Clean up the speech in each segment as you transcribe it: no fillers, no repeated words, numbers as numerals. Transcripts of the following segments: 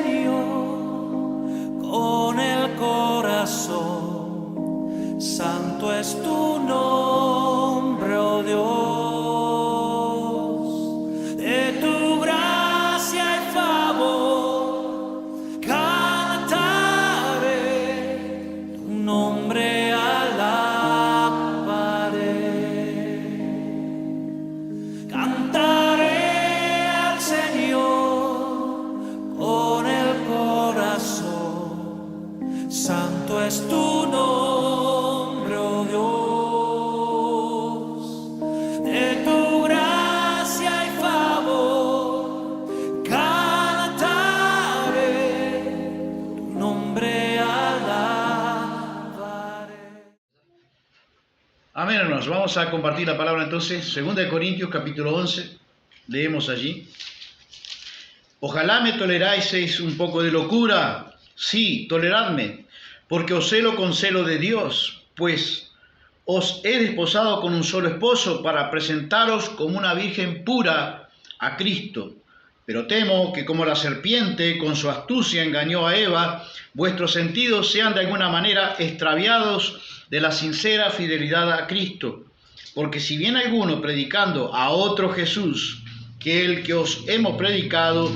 Señor con el corazón. Santo es tu nombre, oh Dios. De tu gracia y favor cantaré, tu nombre alabaré. Cantaré al Señor con el corazón. Santo es tu nombre, oh Dios. De tu gracia y favor cantaré, tu nombre alabaré. Amén, hermanos. Vamos a compartir la palabra entonces. 2 de Corintios, capítulo 11. Leemos allí. Ojalá me toleráis un poco de locura. Sí, toleradme, porque os celo con celo de Dios, pues os he desposado con un solo esposo para presentaros como una virgen pura a Cristo. Pero temo que como la serpiente con su astucia engañó a Eva, vuestros sentidos sean de alguna manera extraviados de la sincera fidelidad a Cristo. Porque si bien alguno predicando a otro Jesús que el que os hemos predicado,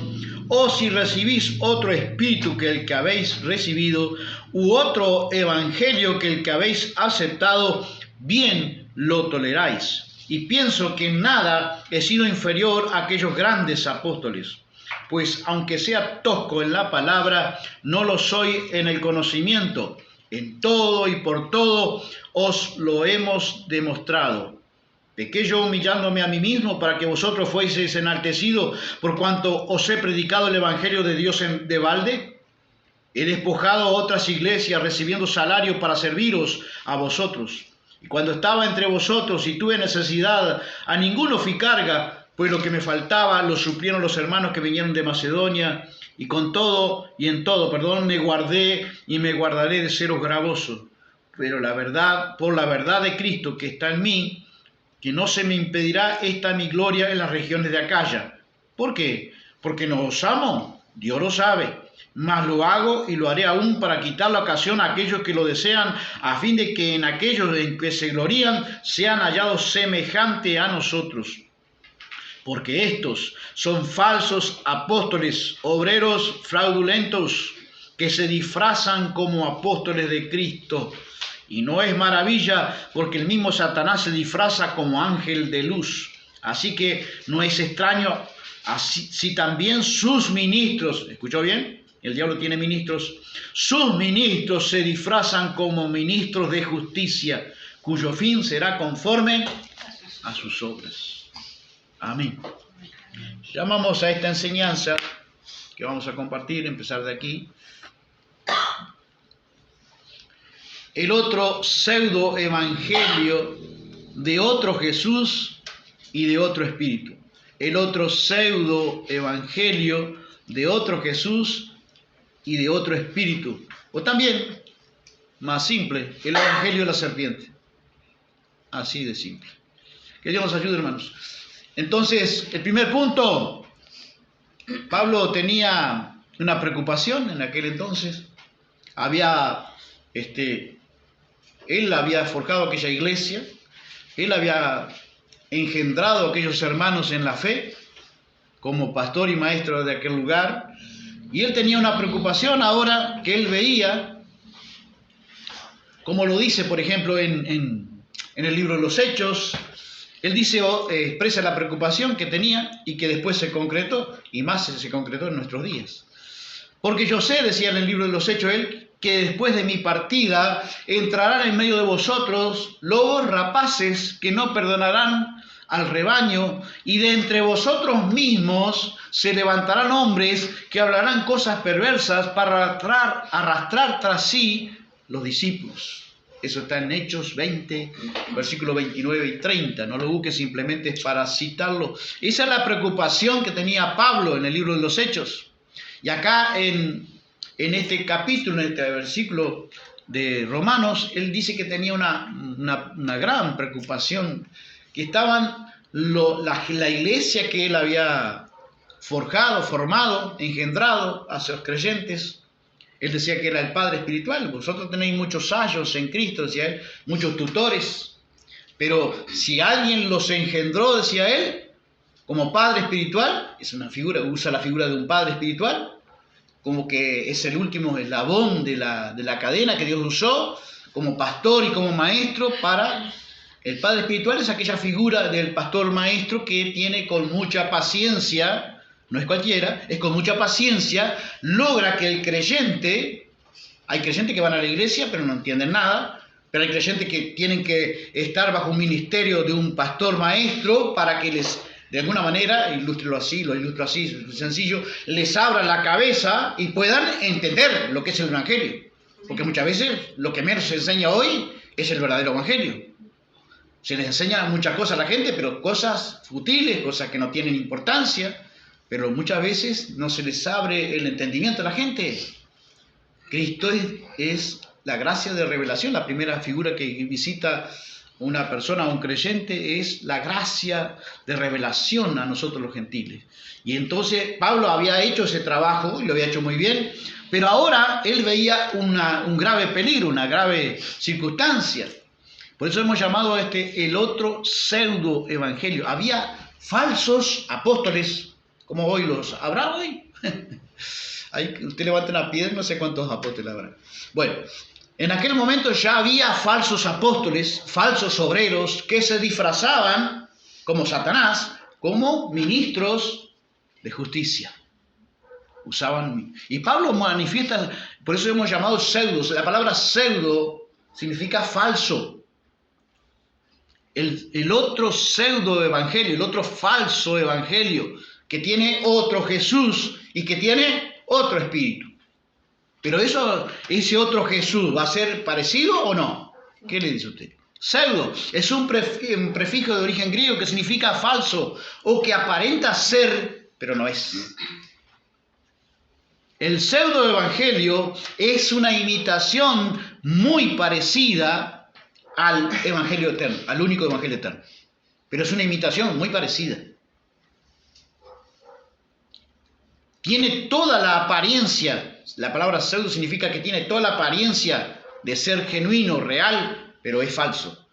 o si recibís otro espíritu que el que habéis recibido, u otro evangelio que el que habéis aceptado, bien lo toleráis. Y pienso que en nada he sido inferior a aquellos grandes apóstoles, pues aunque sea tosco en la palabra, no lo soy en el conocimiento. En todo y por todo os lo hemos demostrado. ¿Pequé yo humillándome a mí mismo para que vosotros fueseis enaltecidos por cuanto os he predicado el evangelio de Dios de balde? He despojado a otras iglesias recibiendo salario para serviros a vosotros. Y cuando estaba entre vosotros y tuve necesidad, a ninguno fui carga, pues lo que me faltaba lo suplieron los hermanos que vinieron de Macedonia, y con todo y en todo, me guardé y me guardaré de seros gravoso. Pero la verdad, por la verdad de Cristo que está en mí, que no se me impedirá esta mi gloria en las regiones de Acaya. ¿Por qué? Porque no os amo, Dios lo sabe, mas lo hago y lo haré aún para quitar la ocasión a aquellos que lo desean, a fin de que en aquellos en que se glorían sean hallados semejante a nosotros. Porque estos son falsos apóstoles, obreros fraudulentos, que se disfrazan como apóstoles de Cristo. Y no es maravilla, porque el mismo Satanás se disfraza como ángel de luz. Así que no es extraño si también sus ministros, ¿escuchó bien? El diablo tiene ministros. Sus ministros se disfrazan como ministros de justicia, cuyo fin será conforme a sus obras. Amén. Llamamos a esta enseñanza que vamos a compartir, empezar de aquí, el otro pseudo evangelio de otro Jesús y de otro espíritu. El otro pseudo evangelio de otro Jesús y de otro espíritu. O también, más simple, el evangelio de la serpiente. Así de simple. Que Dios nos ayude, hermanos. Entonces, el primer punto, Pablo tenía una preocupación en aquel entonces. Él había forjado aquella iglesia, él había engendrado a aquellos hermanos en la fe, como pastor y maestro de aquel lugar, y él tenía una preocupación ahora que él veía, como lo dice, por ejemplo, en el libro de los Hechos. Él dice, expresa la preocupación que tenía y que después se concretó, y más se concretó en nuestros días. Porque yo sé, decía en el libro de los Hechos él, que después de mi partida entrarán en medio de vosotros lobos rapaces que no perdonarán al rebaño, y de entre vosotros mismos se levantarán hombres que hablarán cosas perversas para arrastrar tras sí los discípulos. Eso está en Hechos 20, versículos 29 y 30. No lo busques, simplemente es para citarlo. Esa es la preocupación que tenía Pablo en el libro de los Hechos. Y acá en este capítulo, en este versículo de Romanos, él dice que tenía una gran preocupación, que estaban la iglesia que él había forjado, formado, engendrado hacia los creyentes. Él decía que era el Padre espiritual. Vosotros tenéis muchos ayos en Cristo, decía él, muchos tutores. Pero si alguien los engendró, decía él, como Padre espiritual, es una figura, usa la figura de un Padre espiritual, como que es el último eslabón de la cadena que Dios usó, como pastor y como maestro para... El Padre espiritual es aquella figura del pastor maestro que tiene con mucha paciencia, no es cualquiera, es con mucha paciencia, logra que el creyente, hay creyentes que van a la iglesia pero no entienden nada, pero hay creyentes que tienen que estar bajo un ministerio de un pastor maestro para que les, de alguna manera, lo ilustro así, sencillo, les abra la cabeza y puedan entender lo que es el Evangelio. Porque muchas veces lo que menos se enseña hoy es el verdadero Evangelio. Se les enseña muchas cosas a la gente, pero cosas futiles, cosas que no tienen importancia, pero muchas veces no se les abre el entendimiento a la gente. Cristo es la gracia de revelación. La primera figura que visita una persona, un creyente, es la gracia de revelación a nosotros los gentiles. Y entonces Pablo había hecho ese trabajo y lo había hecho muy bien, pero ahora él veía un grave peligro, una grave circunstancia. Por eso hemos llamado a el otro pseudo evangelio. Había falsos apóstoles, como hoy los habrá hoy. Ahí usted levanta una piedra, no sé cuántos apóstoles habrá. Bueno, en aquel momento ya había falsos apóstoles, falsos obreros, que se disfrazaban como Satanás, como ministros de justicia. Usaban, y Pablo manifiesta, por eso hemos llamado pseudos. La palabra pseudo significa falso. El otro pseudo evangelio, el otro falso evangelio, que tiene otro Jesús y que tiene otro espíritu. Pero ese otro Jesús, ¿va a ser parecido o no? ¿Qué le dice usted? Pseudo es un prefijo de origen griego que significa falso o que aparenta ser, pero no es. El pseudo evangelio es una imitación muy parecida al evangelio eterno, al único evangelio eterno. Pero es una imitación muy parecida. Tiene toda la apariencia, la palabra pseudo significa que tiene toda la apariencia de ser genuino, real, pero es falso.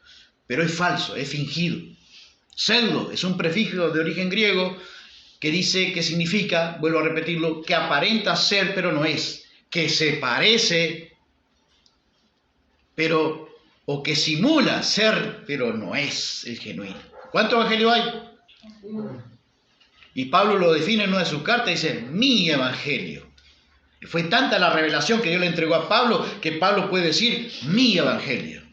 Pero es falso, es fingido. Pseudo es un prefijo de origen griego que dice, que significa, vuelvo a repetirlo, que aparenta ser, pero no es. Que se parece, pero... o que simula ser, pero no es el genuino. ¿Cuánto evangelio hay? Y Pablo lo define en una de sus cartas, dice, mi evangelio. Fue tanta la revelación que Dios le entregó a Pablo, que Pablo puede decir, mi evangelio.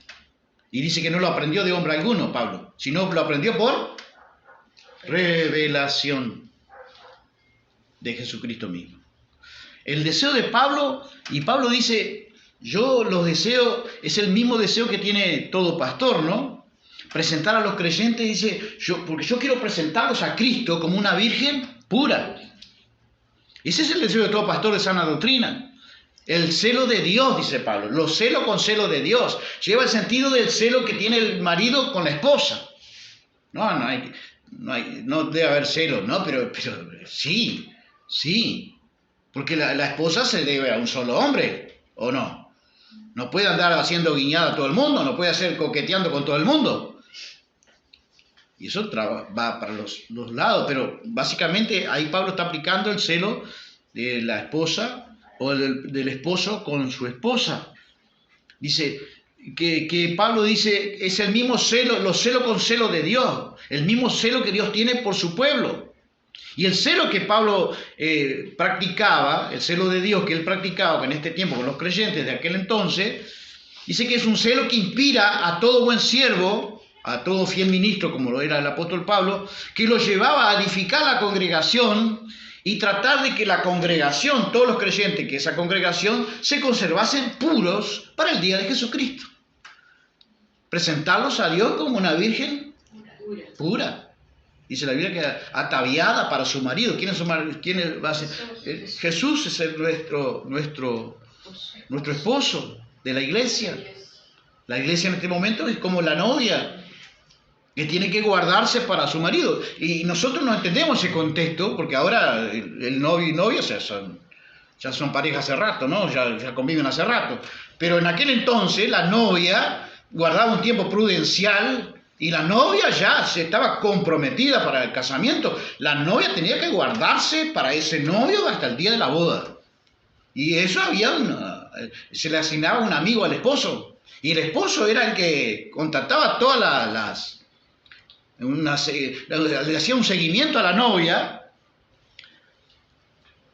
Y dice que no lo aprendió de hombre alguno, Pablo, sino lo aprendió por revelación de Jesucristo mismo. El deseo de Pablo, y Pablo dice, yo los deseo, es el mismo deseo que tiene todo pastor, ¿no? Presentar a los creyentes, dice, porque yo quiero presentarlos a Cristo como una virgen pura. Ese es el deseo de todo pastor de sana doctrina. El celo de Dios, dice Pablo, lo celo con celo de Dios. Lleva el sentido del celo que tiene el marido con la esposa. No debe haber celo, ¿no? Pero sí, porque la esposa se debe a un solo hombre, ¿o no? No puede andar haciendo guiñada a todo el mundo, no puede hacer coqueteando con todo el mundo. Y eso va para los lados, pero básicamente ahí Pablo está aplicando el celo de la esposa o del esposo con su esposa. Dice que Pablo dice, es el mismo celo, lo celo con celo de Dios, el mismo celo que Dios tiene por su pueblo. Y el celo que Pablo practicaba, el celo de Dios que él practicaba en este tiempo con los creyentes de aquel entonces, dice que es un celo que inspira a todo buen siervo, a todo fiel ministro, como lo era el apóstol Pablo, que lo llevaba a edificar la congregación y tratar de que la congregación, todos los creyentes, que esa congregación se conservasen puros para el día de Jesucristo. Presentarlos a Dios como una virgen pura. Dice la Biblia que ataviada para su marido. ¿Quién es su marido? ¿Quién va a ser? Jesús es nuestro esposo de la iglesia. La iglesia en este momento es como la novia. que tiene que guardarse para su marido. Y nosotros no entendemos ese contexto, porque ahora el novio y novia ya son pareja hace rato, ¿no? Ya conviven hace rato. Pero en aquel entonces la novia guardaba un tiempo prudencial y la novia ya se estaba comprometida para el casamiento. La novia tenía que guardarse para ese novio hasta el día de la boda. Y eso se le asignaba un amigo al esposo. Y el esposo era el que contactaba todas le hacía un seguimiento a la novia.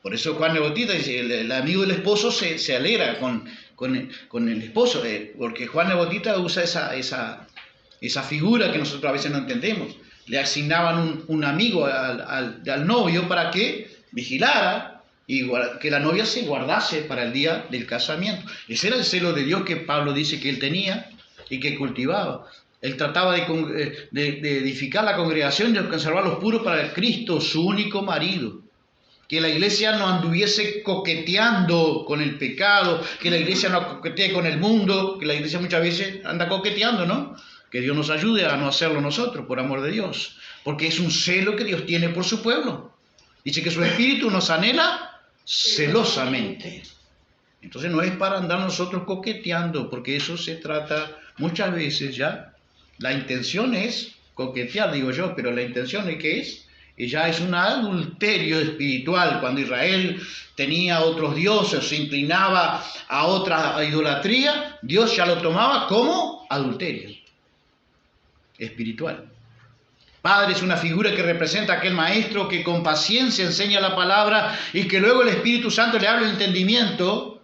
Por eso Juan el Bautista dice, el amigo del esposo se alegra con el esposo, porque Juan el Bautista usa esa figura que nosotros a veces no entendemos. Le asignaban un amigo al novio para que vigilara y que la novia se guardase para el día del casamiento. Ese era el celo de Dios que Pablo dice que él tenía y que cultivaba. Él trataba de edificar la congregación y de conservar los puros para el Cristo, su único marido. Que la iglesia no anduviese coqueteando con el pecado, que la iglesia no coquetee con el mundo, que la iglesia muchas veces anda coqueteando, ¿no? Que Dios nos ayude a no hacerlo nosotros, por amor de Dios. Porque es un celo que Dios tiene por su pueblo. Dice que su espíritu nos anhela celosamente. Entonces no es para andar nosotros coqueteando, porque eso se trata muchas veces ya. La intención es coquetear, digo yo, pero la intención es que es, y ya es un adulterio espiritual. Cuando Israel tenía otros dioses, se inclinaba a otra idolatría, Dios ya lo tomaba como adulterio espiritual. Padre es una figura que representa a aquel maestro que con paciencia enseña la palabra y que luego el Espíritu Santo le abre el entendimiento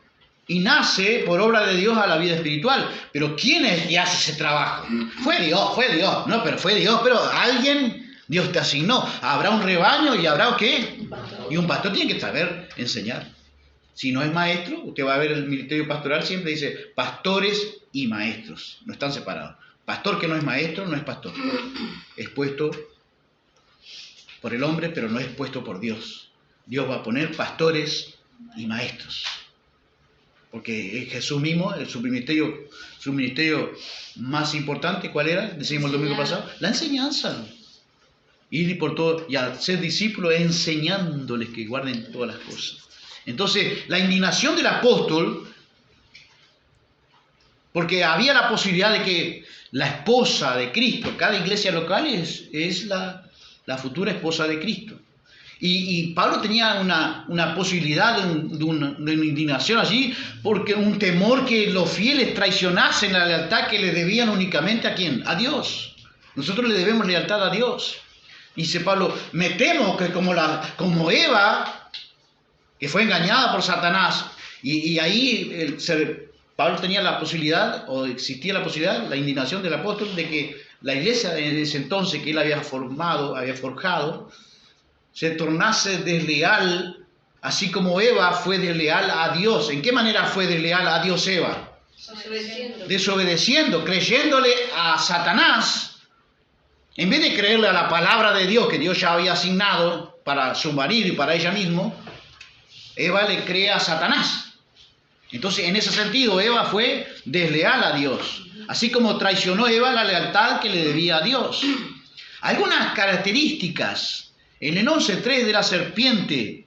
y nace por obra de Dios a la vida espiritual. Pero ¿quién es y hace ese trabajo? Fue Dios, no, pero fue Dios, pero alguien Dios te asignó. Habrá un rebaño y habrá ¿qué? Y un pastor tiene que saber enseñar. Si no es maestro, usted va a ver el ministerio pastoral, siempre dice pastores y maestros, no están separados. Pastor que no es maestro, no es pastor. Es puesto por el hombre, pero no es puesto por Dios. Dios va a poner pastores y maestros. Porque Jesús mismo, su ministerio más importante, ¿cuál era? Decimos el domingo pasado, la enseñanza. Ir por todo y a ser discípulos enseñándoles que guarden todas las cosas. Entonces, la indignación del apóstol, porque había la posibilidad de que la esposa de Cristo, cada iglesia local es la futura esposa de Cristo. Y Pablo tenía una posibilidad de una indignación allí, porque un temor que los fieles traicionasen la lealtad que le debían únicamente ¿a quién? A Dios. Nosotros le debemos lealtad a Dios. Dice Pablo, me temo que como Eva, que fue engañada por Satanás, y ahí Pablo tenía la posibilidad, o existía la posibilidad, la indignación del apóstol, de que la iglesia en ese entonces que él había forjado, se tornase desleal, así como Eva fue desleal a Dios. ¿En qué manera fue desleal a Dios Eva? Desobedeciendo, creyéndole a Satanás. En vez de creerle a la palabra de Dios que Dios ya había asignado para su marido y para ella misma, Eva le cree a Satanás. Entonces, en ese sentido, Eva fue desleal a Dios. Así como traicionó Eva la lealtad que le debía a Dios. Algunas características en el 11.3 de la serpiente,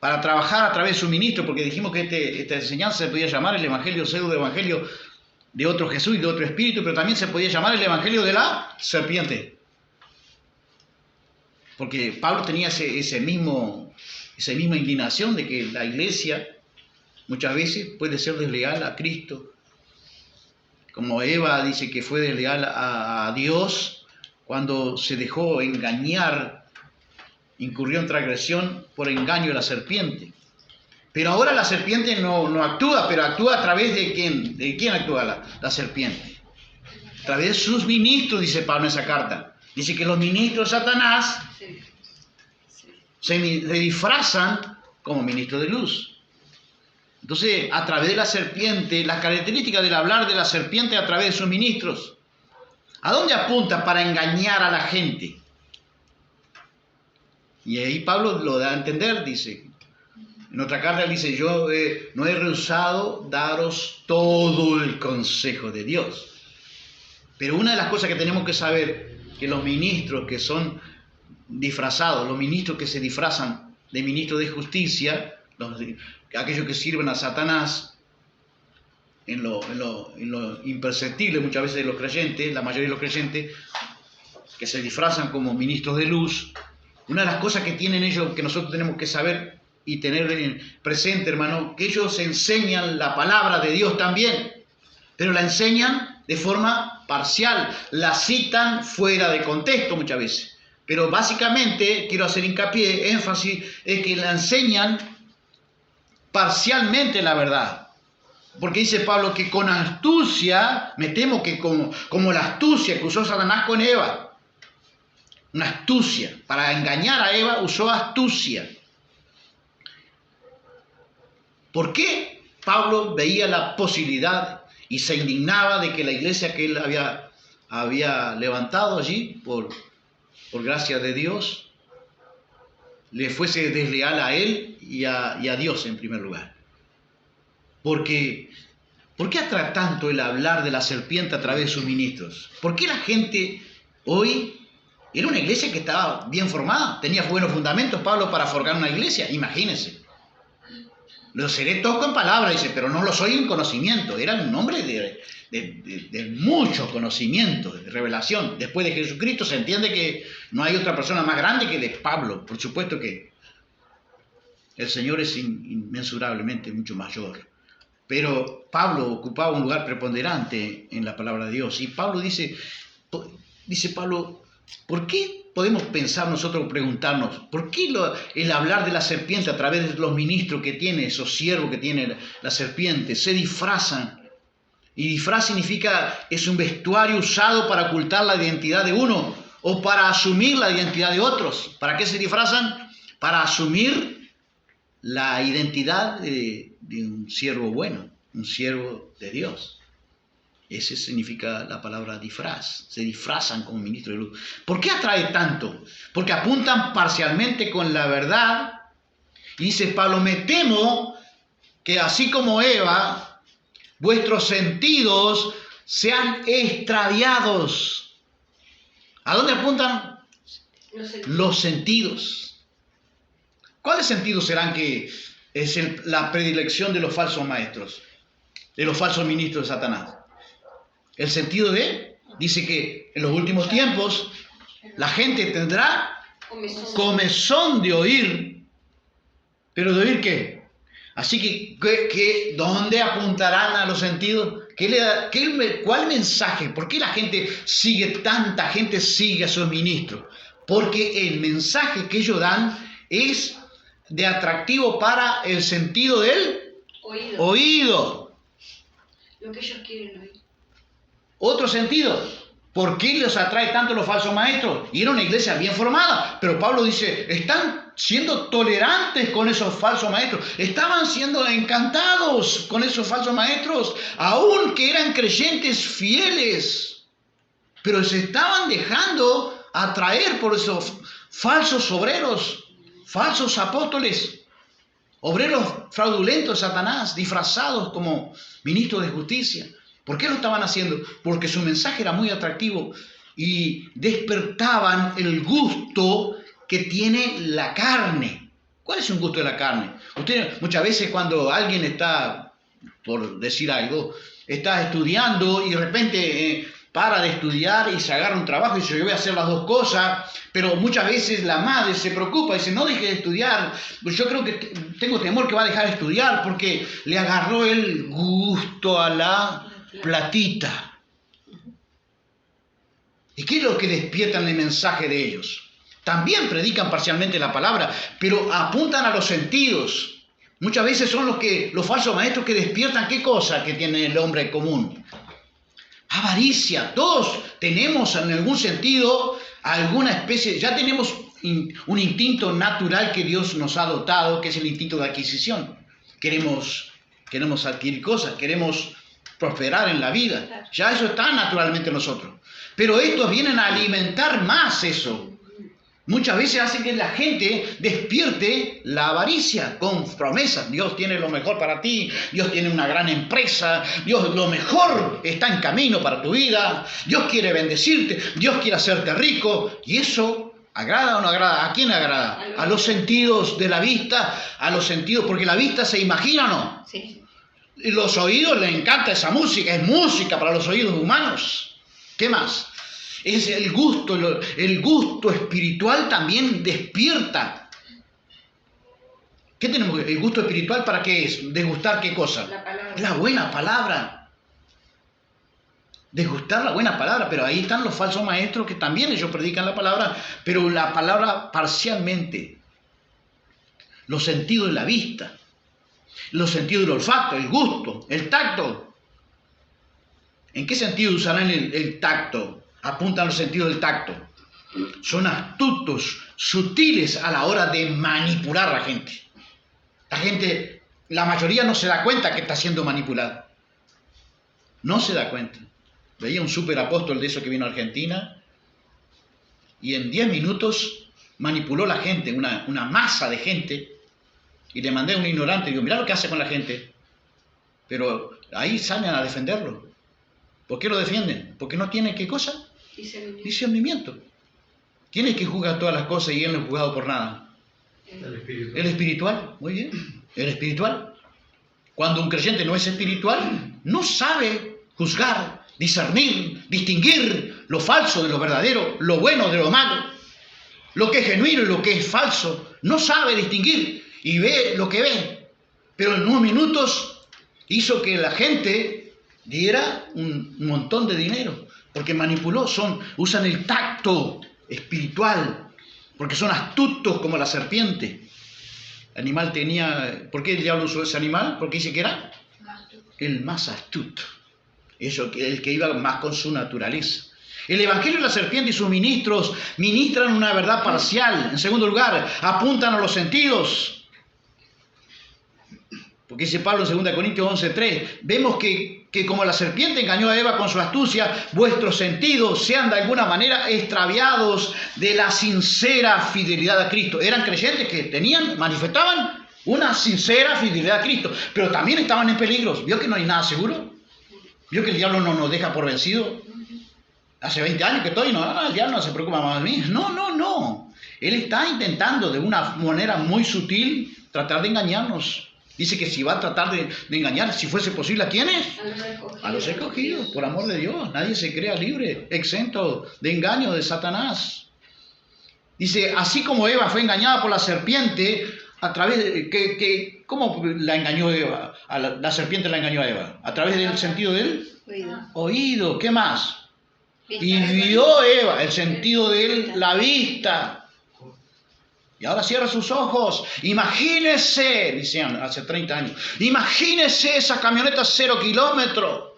para trabajar a través de su ministro, porque dijimos que esta enseñanza se podía llamar el evangelio pseudo evangelio de otro Jesús y de otro espíritu, pero también se podía llamar el evangelio de la serpiente. Porque Pablo tenía esa misma indignación de que la iglesia muchas veces puede ser desleal a Cristo. Como Eva dice que fue desleal a Dios, cuando se dejó engañar, incurrió en transgresión por engaño de la serpiente. Pero ahora la serpiente no actúa, pero actúa a través de quién. ¿De quién actúa la serpiente? A través de sus ministros, dice Pablo en esa carta. Dice que los ministros de Satanás se disfrazan como ministros de luz. Entonces, a través de la serpiente, las características del hablar de la serpiente a través de sus ministros, ¿a dónde apunta para engañar a la gente? Y ahí Pablo lo da a entender, dice. En otra carta dice, yo no he rehusado daros todo el consejo de Dios. Pero una de las cosas que tenemos que saber, que los ministros que son disfrazados, los ministros que se disfrazan de ministros de justicia, aquellos que sirven a Satanás en lo imperceptible muchas veces de los creyentes, la mayoría de los creyentes, que se disfrazan como ministros de luz, una de las cosas que tienen ellos, que nosotros tenemos que saber y tener presente, hermano, que ellos enseñan la palabra de Dios también, pero la enseñan de forma parcial, la citan fuera de contexto muchas veces. Pero básicamente, quiero hacer hincapié, énfasis, es que la enseñan parcialmente la verdad. Porque dice Pablo que con astucia, me temo que como la astucia que usó Satanás con Eva, una astucia, para engañar a Eva usó astucia. ¿Por qué Pablo veía la posibilidad y se indignaba de que la iglesia que él había levantado allí, por gracia de Dios, le fuese desleal a él y a Dios en primer lugar? ¿Por qué atrae tanto el hablar de la serpiente a través de sus ministros? ¿Por qué la gente hoy... Era una iglesia que estaba bien formada, tenía buenos fundamentos, Pablo, para formar una iglesia, imagínense. Lo seré tosco en palabras, dice, pero no lo soy en conocimiento. Era un hombre de mucho conocimiento, de revelación. Después de Jesucristo se entiende que no hay otra persona más grande que de Pablo. Por supuesto que el Señor es inmensurablemente mucho mayor. Pero Pablo ocupaba un lugar preponderante en la palabra de Dios. Y Pablo dice Pablo, ¿por qué podemos pensar nosotros, preguntarnos, por qué el hablar de la serpiente a través de los ministros que tiene, esos siervos que tiene la serpiente, se disfrazan? Y disfraz significa, es un vestuario usado para ocultar la identidad de uno o para asumir la identidad de otros. ¿Para qué se disfrazan? Para asumir la identidad de un siervo bueno, un siervo de Dios. Ese significa la palabra disfraz. Se disfrazan como ministros de luz. ¿Por qué atrae tanto? Porque apuntan parcialmente con la verdad. Y dice Pablo, me temo que así como Eva, vuestros sentidos sean extraviados. ¿A dónde apuntan? Los sentidos. ¿Cuáles sentidos serán que es la predilección de los falsos maestros, de los falsos ministros de Satanás? El sentido dice que en los últimos tiempos la gente tendrá comezón de oír. ¿Pero de oír qué? Así que ¿dónde apuntarán a los sentidos? ¿Cuál mensaje? ¿Por qué tanta gente sigue a sus ministros? Porque el mensaje que ellos dan es de atractivo para el sentido del oído. Lo que ellos quieren oír. Otro sentido, ¿por qué los atrae tanto los falsos maestros? Y era una iglesia bien formada, pero Pablo dice, están siendo tolerantes con esos falsos maestros, estaban siendo encantados con esos falsos maestros, aun que eran creyentes fieles, pero se estaban dejando atraer por esos falsos obreros, falsos apóstoles, obreros fraudulentos de Satanás, disfrazados como ministros de justicia. ¿Por qué lo estaban haciendo? Porque su mensaje era muy atractivo y despertaban el gusto que tiene la carne. ¿Cuál es un gusto de la carne? Usted muchas veces cuando alguien está, por decir algo, está estudiando y de repente para de estudiar y se agarra un trabajo y dice, yo voy a hacer las dos cosas, pero muchas veces la madre se preocupa y dice, no deje de estudiar, pues yo creo que tengo temor que va a dejar de estudiar porque le agarró el gusto a la platita. ¿Y qué es lo que despiertan el mensaje de ellos? También predican parcialmente la palabra, pero apuntan a los sentidos. Muchas veces son los falsos maestros que despiertan, ¿qué cosa que tiene el hombre en común? Avaricia. Todos tenemos en algún sentido alguna especie, ya tenemos un instinto natural que Dios nos ha dotado, que es el instinto de adquisición. Queremos adquirir cosas, queremos prosperar en la vida. Ya eso está naturalmente en nosotros. Pero estos vienen a alimentar más eso. Muchas veces hace que la gente despierte la avaricia con promesas. Dios tiene lo mejor para ti, Dios tiene una gran empresa, Dios lo mejor está en camino para tu vida, Dios quiere bendecirte, Dios quiere hacerte rico. ¿Y eso agrada o no agrada? ¿A quién agrada? A los sentidos de la vista, a los sentidos, porque la vista se imagina o no. Sí. Y los oídos les encanta esa música, es música para los oídos humanos. ¿Qué más? Es el gusto espiritual también despierta. ¿Qué tenemos? ¿El gusto espiritual para qué es? ¿Desgustar qué cosa? La palabra. La buena palabra. Desgustar la buena palabra, pero ahí están los falsos maestros que también ellos predican la palabra, pero la palabra parcialmente. Los sentidos de la vista, los sentidos del olfato, el gusto, el tacto. ¿En qué sentido usarán el tacto? Apuntan los sentidos del tacto. Son astutos, sutiles a la hora de manipular a la gente. La mayoría no se da cuenta que está siendo manipulada. No se da cuenta. Veía un superapóstol de eso que vino a Argentina y en 10 minutos manipuló a la gente, una masa de gente, y le mandé a un ignorante y digo, mirá lo que hace con la gente. Pero ahí salen a defenderlo. ¿Por qué lo defienden? Porque no tienen ¿qué cosa? Discernimiento. ¿Quién es que juzga todas las cosas y él no es juzgado por nada? El espiritual. Muy bien. El espiritual. Cuando un creyente no es espiritual, no sabe juzgar, discernir, distinguir lo falso de lo verdadero, lo bueno de lo malo, lo que es genuino y lo que es falso. No sabe distinguir y ve lo que ve. Pero en unos minutos hizo que la gente diera un montón de dinero. Porque manipuló, usan el tacto espiritual, porque son astutos como la serpiente. El animal tenía... ¿Por qué el diablo usó ese animal? Porque dice que era el más astuto. El que iba más con su naturaleza. El Evangelio de la serpiente y sus ministros ministran una verdad parcial. En segundo lugar, apuntan a los sentidos. Porque dice Pablo en 2 Corintios 11:3, vemos que como la serpiente engañó a Eva con su astucia, vuestros sentidos sean de alguna manera extraviados de la sincera fidelidad a Cristo. Eran creyentes que manifestaban una sincera fidelidad a Cristo, pero también estaban en peligros. ¿Vio que no hay nada seguro? ¿Vio que el diablo no nos deja por vencido? Hace 20 años que estoy, el diablo no se preocupa más de mí. No. Él está intentando de una manera muy sutil tratar de engañarnos. Dice que si va a tratar de engañar, si fuese posible, ¿a quiénes? A los escogidos, por amor de Dios. Nadie se crea libre, exento de engaño de Satanás. Dice, así como Eva fue engañada por la serpiente, a través de... ¿Cómo la engañó Eva? La serpiente la engañó a Eva. A través del sentido del oído. ¿Qué más? Y vio Eva, el sentido de la vista. Y ahora cierra sus ojos. Imagínese, decían hace 30 años, imagínese esa camioneta 0 kilómetros.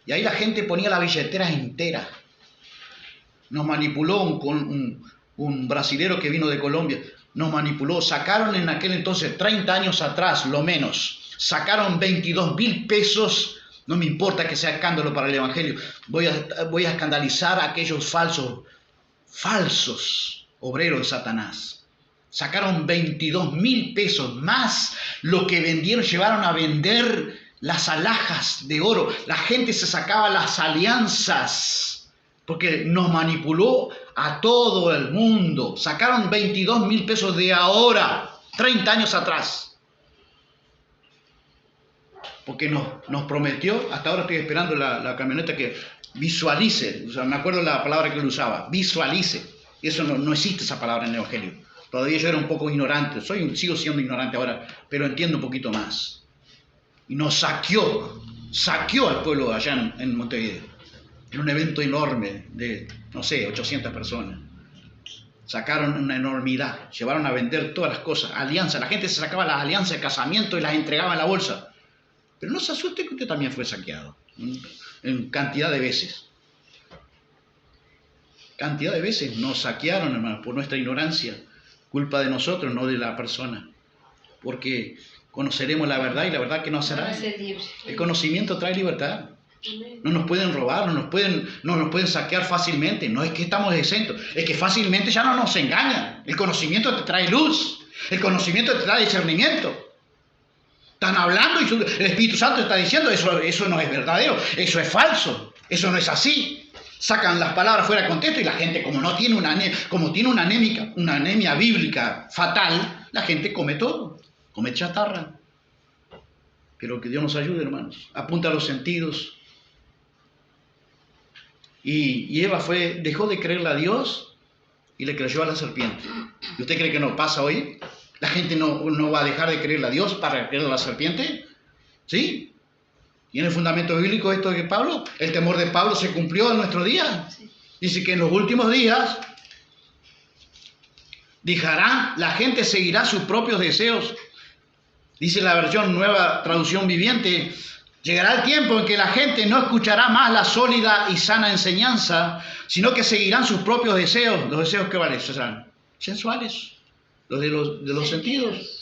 Y ahí la gente ponía la billetera entera. Nos manipuló un brasilero que vino de Colombia. Nos manipuló. Sacaron en aquel entonces, 30 años atrás, lo menos, sacaron 22.000 pesos. No me importa que sea escándalo para el Evangelio. Voy a escandalizar a aquellos falsos obreros de Satanás. Sacaron 22.000 pesos más lo que vendieron, llevaron a vender las alhajas de oro. La gente se sacaba las alianzas porque nos manipuló a todo el mundo. Sacaron 22.000 pesos de ahora, 30 años atrás. Porque nos prometió, hasta ahora estoy esperando la camioneta que visualice. O sea, me acuerdo la palabra que él usaba, visualice. Eso no existe esa palabra en el Evangelio. Todavía yo era un poco ignorante, sigo siendo ignorante ahora, pero entiendo un poquito más. Y nos saqueó al pueblo allá en Montevideo. Era un evento enorme de, 800 personas. Sacaron una enormidad, llevaron a vender todas las cosas, alianzas. La gente se sacaba las alianzas de casamiento y las entregaba en la bolsa. Pero no se asuste que usted también fue saqueado, en cantidad de veces. Cantidad de veces nos saquearon, hermanos, por nuestra ignorancia. Culpa de nosotros, no de la persona. Porque conoceremos la verdad y la verdad que nos hará. El conocimiento trae libertad. No nos pueden robar, no nos pueden saquear fácilmente. No es que estamos exentos, es que fácilmente ya no nos engañan. El conocimiento te trae luz, el conocimiento te trae discernimiento. Están hablando y el Espíritu Santo está diciendo eso no es verdadero, eso es falso, eso no es así. Sacan las palabras fuera de contexto y la gente, como tiene una anemia bíblica fatal, la gente come todo, come chatarra. Pero que Dios nos ayude, hermanos. Apunta a los sentidos. Y Eva dejó de creerle a Dios y le creyó a la serpiente. ¿Y usted cree que no pasa hoy? ¿La gente no va a dejar de creerle a Dios para creerle a la serpiente? ¿Sí? Y en el fundamento bíblico esto de Pablo, el temor de Pablo se cumplió en nuestro día. Dice que en los últimos días la gente seguirá sus propios deseos. Dice la versión Nueva Traducción Viviente, llegará el tiempo en que la gente no escuchará más la sólida y sana enseñanza, sino que seguirán sus propios deseos. ¿Los deseos qué valen? Serán sensuales, los de los sentidos.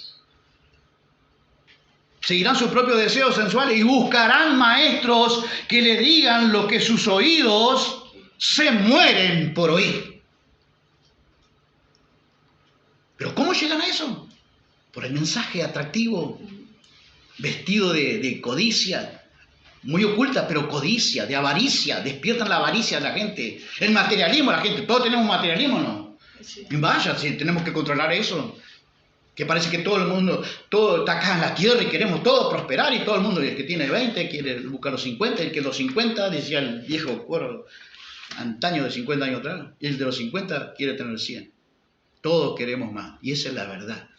Seguirán sus propios deseos sensuales y buscarán maestros que le digan lo que sus oídos se mueren por oír. ¿Pero cómo llegan a eso? Por el mensaje atractivo, vestido de codicia, muy oculta, pero codicia, de avaricia, despiertan la avaricia de la gente, el materialismo de la gente. Todos tenemos materialismo, ¿no? Sí. Y vaya, si tenemos que controlar eso. Que parece que todo el mundo, todo está acá en la tierra y queremos todos prosperar y todo el mundo, el que tiene 20 quiere buscar los 50, el que los 50, decía el viejo cuero antaño de 50 años atrás, y el de los 50 quiere tener 100. Todos queremos más, y esa es la verdad.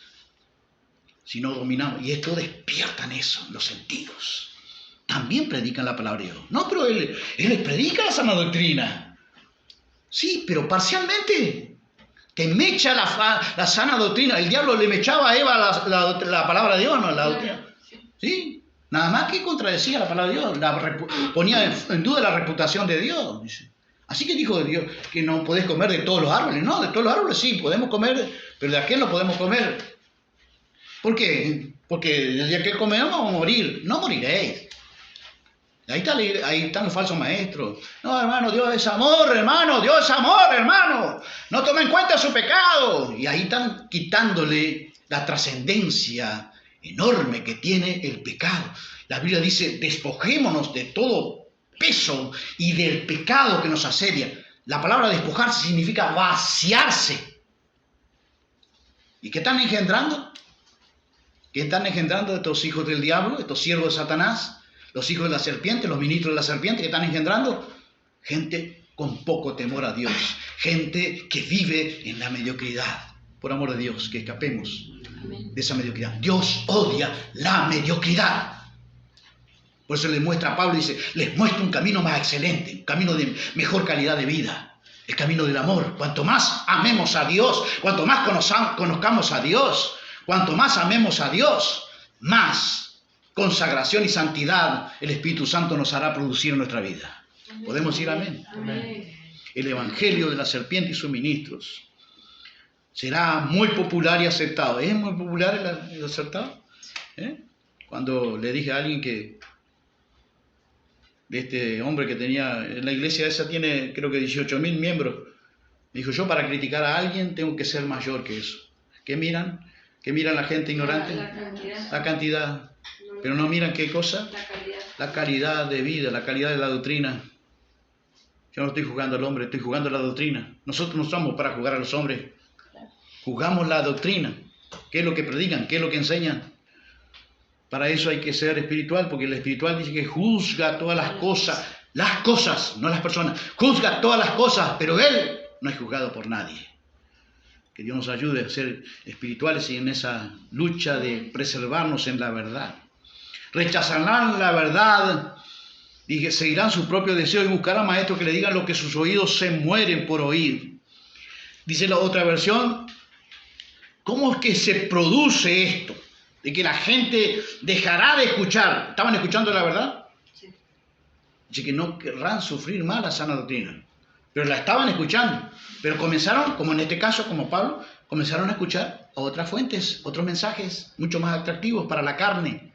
Si no dominamos, y esto despiertan eso, los sentidos. También predican la palabra de Dios. No, pero él les predica la sana doctrina. Sí, pero parcialmente. Que mecha la sana doctrina. El diablo le mechaba a Eva la palabra de Dios, ¿no? La doctrina. ¿Sí? Nada más que contradecía la palabra de Dios. Ponía en duda la reputación de Dios. Dice. Así que dijo Dios que no podés comer de todos los árboles. No, de todos los árboles sí, podemos comer, pero de aquel no podemos comer. ¿Por qué? Porque el día que comemos vamos a morir. No moriréis. Ahí están los falsos maestros. No, hermano, Dios es amor, hermano. Dios es amor, hermano. No toma en cuenta su pecado. Y ahí están quitándole la trascendencia enorme que tiene el pecado. La Biblia dice, despojémonos de todo peso y del pecado que nos asedia. La palabra despojarse significa vaciarse. ¿Y qué están engendrando? ¿Qué están engendrando estos hijos del diablo, estos siervos de Satanás? Los hijos de la serpiente, los ministros de la serpiente que están engendrando. Gente con poco temor a Dios. Gente que vive en la mediocridad. Por amor de Dios, que escapemos de esa mediocridad. Dios odia la mediocridad. Por eso le muestra a Pablo, dice, les muestro un camino más excelente, un camino de mejor calidad de vida. El camino del amor. Cuanto más amemos a Dios, cuanto más conozcamos a Dios, cuanto más amemos a Dios, más consagración y santidad el Espíritu Santo nos hará producir en nuestra vida. ¿Podemos decir amén? Amén. El evangelio de la serpiente y sus ministros será muy popular y aceptado. ¿Es muy popular el aceptado? Cuando le dije a alguien que de este hombre que tenía, en la iglesia esa tiene creo que 18.000 miembros, me dijo, yo para criticar a alguien tengo que ser mayor que eso. ¿Qué miran? ¿Qué miran la gente ignorante? La cantidad. Pero no miran qué cosa, la calidad de vida, la calidad de la doctrina. Yo no estoy jugando al hombre, estoy jugando a la doctrina. Nosotros no somos para jugar a los hombres, jugamos la doctrina. ¿Qué es lo que predican? ¿Qué es lo que enseñan? Para eso hay que ser espiritual, porque el espiritual dice que juzga todas las cosas, no las personas, juzga todas las cosas, pero él no es juzgado por nadie. Que Dios nos ayude a ser espirituales y en esa lucha de preservarnos en la verdad. Rechazarán la verdad y seguirán sus propios deseos y buscarán maestros que le digan lo que sus oídos se mueren por oír. Dice la otra versión, ¿cómo es que se produce esto? De que la gente dejará de escuchar. ¿Estaban escuchando la verdad? Sí. Dice que no querrán sufrir más la sana doctrina. Pero la estaban escuchando. Pero comenzaron, como en este caso, como Pablo, comenzaron a escuchar otras fuentes, otros mensajes mucho más atractivos para la carne,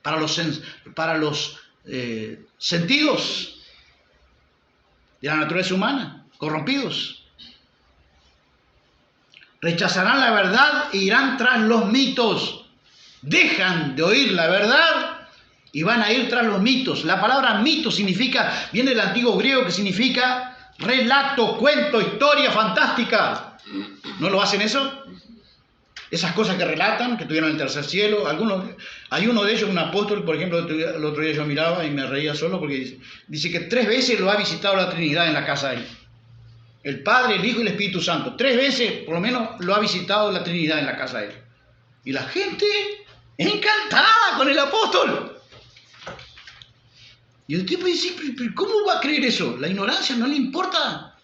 para los sentidos de la naturaleza humana, corrompidos. Rechazarán la verdad e irán tras los mitos. Dejan de oír la verdad y van a ir tras los mitos. La palabra mito viene del antiguo griego, que significa relato, cuento, historia fantástica. ¿No lo hacen eso? Esas cosas que relatan, que tuvieron el tercer cielo. Hay uno de ellos, un apóstol, por ejemplo, el otro día yo miraba y me reía solo porque dice que 3 veces lo ha visitado la Trinidad en la casa de él. El Padre, el Hijo y el Espíritu Santo. 3 veces, por lo menos, lo ha visitado la Trinidad en la casa de él. Y la gente encantada con el apóstol. Y el tipo dice, ¿pero cómo va a creer eso? La ignorancia no le importa.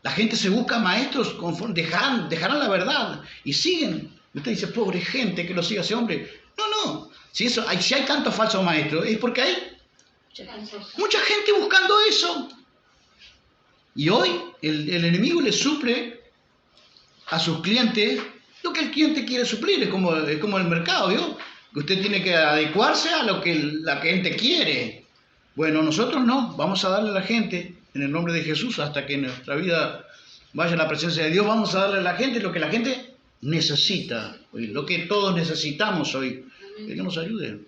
La gente se busca maestros, dejarán la verdad y siguen. Y usted dice, pobre gente que lo siga ese hombre. No. Si hay tantos falsos maestros, es porque hay mucha gente buscando eso. Y hoy el enemigo le suple a sus clientes lo que el cliente quiere suplir. Es como el mercado, ¿vio? Que usted tiene que adecuarse a lo que la gente quiere. Bueno, nosotros no. Vamos a darle a la gente, en el nombre de Jesús, hasta que nuestra vida vaya a la presencia de Dios, vamos a darle a la gente lo que la gente necesita, lo que todos necesitamos hoy. Que Dios nos ayude.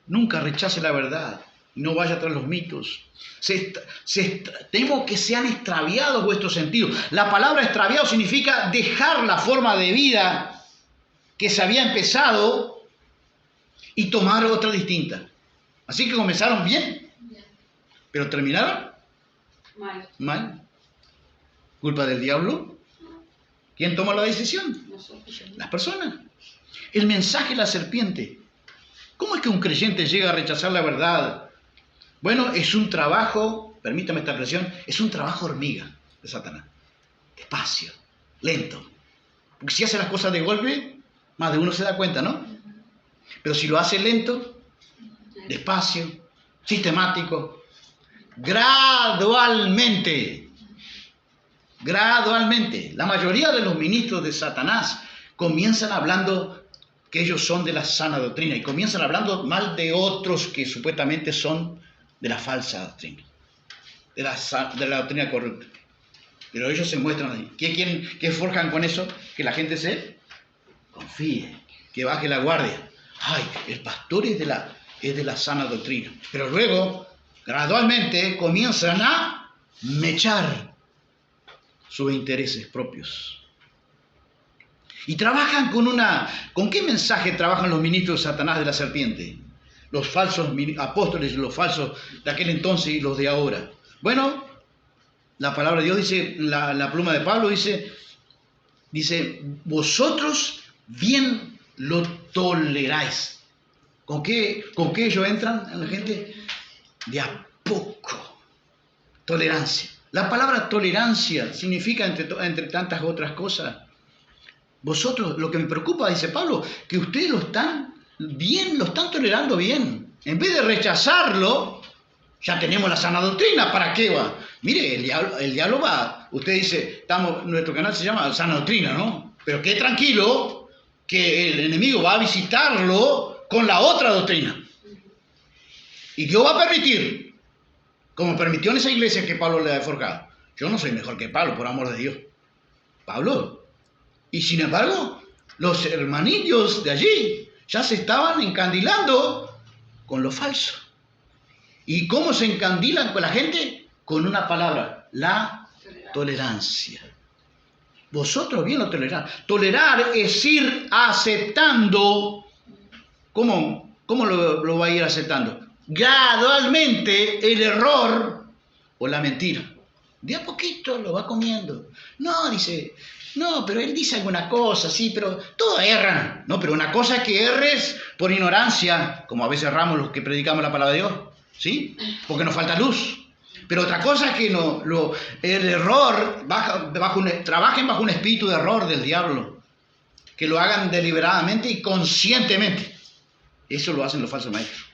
Nunca rechace la verdad. No vaya tras los mitos. Temo que se han extraviado vuestros sentidos. La palabra extraviado significa dejar la forma de vida que se había empezado y tomar otra distinta. Así que comenzaron bien, pero terminaron mal. ¿Culpa del diablo? ¿Quién toma la decisión? Las personas. El mensaje de la serpiente. ¿Cómo es que un creyente llega a rechazar la verdad? Bueno, es un trabajo, permítame esta expresión, es un trabajo hormiga de Satanás. Despacio, lento. Porque si hace las cosas de golpe, más de uno se da cuenta, ¿no? Pero si lo hace lento, despacio, sistemático, gradualmente. La mayoría de los ministros de Satanás comienzan hablando que ellos son de la sana doctrina y comienzan hablando mal de otros que supuestamente son de la falsa doctrina, de la doctrina corrupta. Pero ellos se muestran ahí. ¿Qué forjan con eso? Que la gente se confíe, que baje la guardia. Ay, el pastor es de la sana doctrina. Pero luego, gradualmente, comienzan a mechar sus intereses propios. Y trabajan ¿con qué mensaje trabajan los ministros de Satanás de la serpiente? Los falsos apóstoles, los falsos de aquel entonces y los de ahora. Bueno, la palabra de Dios dice, la pluma de Pablo dice, vosotros bien lo toleráis. ¿Con qué ellos entran en la gente? De a poco. Tolerancia. La palabra tolerancia significa, entre tantas otras cosas, vosotros, lo que me preocupa, dice Pablo, que ustedes lo están tolerando bien. En vez de rechazarlo, ya tenemos la sana doctrina. ¿Para qué va? Mire, el diablo va. Usted dice, nuestro canal se llama Sana Doctrina, ¿no? Pero qué tranquilo que el enemigo va a visitarlo con la otra doctrina. Y Dios va a permitir, como permitió en esa iglesia que Pablo le ha forjado. Yo no soy mejor que Pablo, por amor de Dios. Pablo. Y sin embargo, los hermanillos de allí ya se estaban encandilando con lo falso. ¿Y cómo se encandilan con la gente? Con una palabra, la tolerancia. Vosotros bien lo toleráis. Tolerar es ir aceptando. ¿Cómo lo va a ir aceptando? Gradualmente el error o la mentira. De a poquito lo va comiendo. No, pero él dice alguna cosa, sí, pero todos erran. No, pero una cosa es que erres por ignorancia, como a veces erramos los que predicamos la palabra de Dios, ¿sí? Porque nos falta luz. Pero otra cosa es que el error, trabajen bajo un espíritu de error del diablo. Que lo hagan deliberadamente y conscientemente. Eso lo hacen los falsos maestros.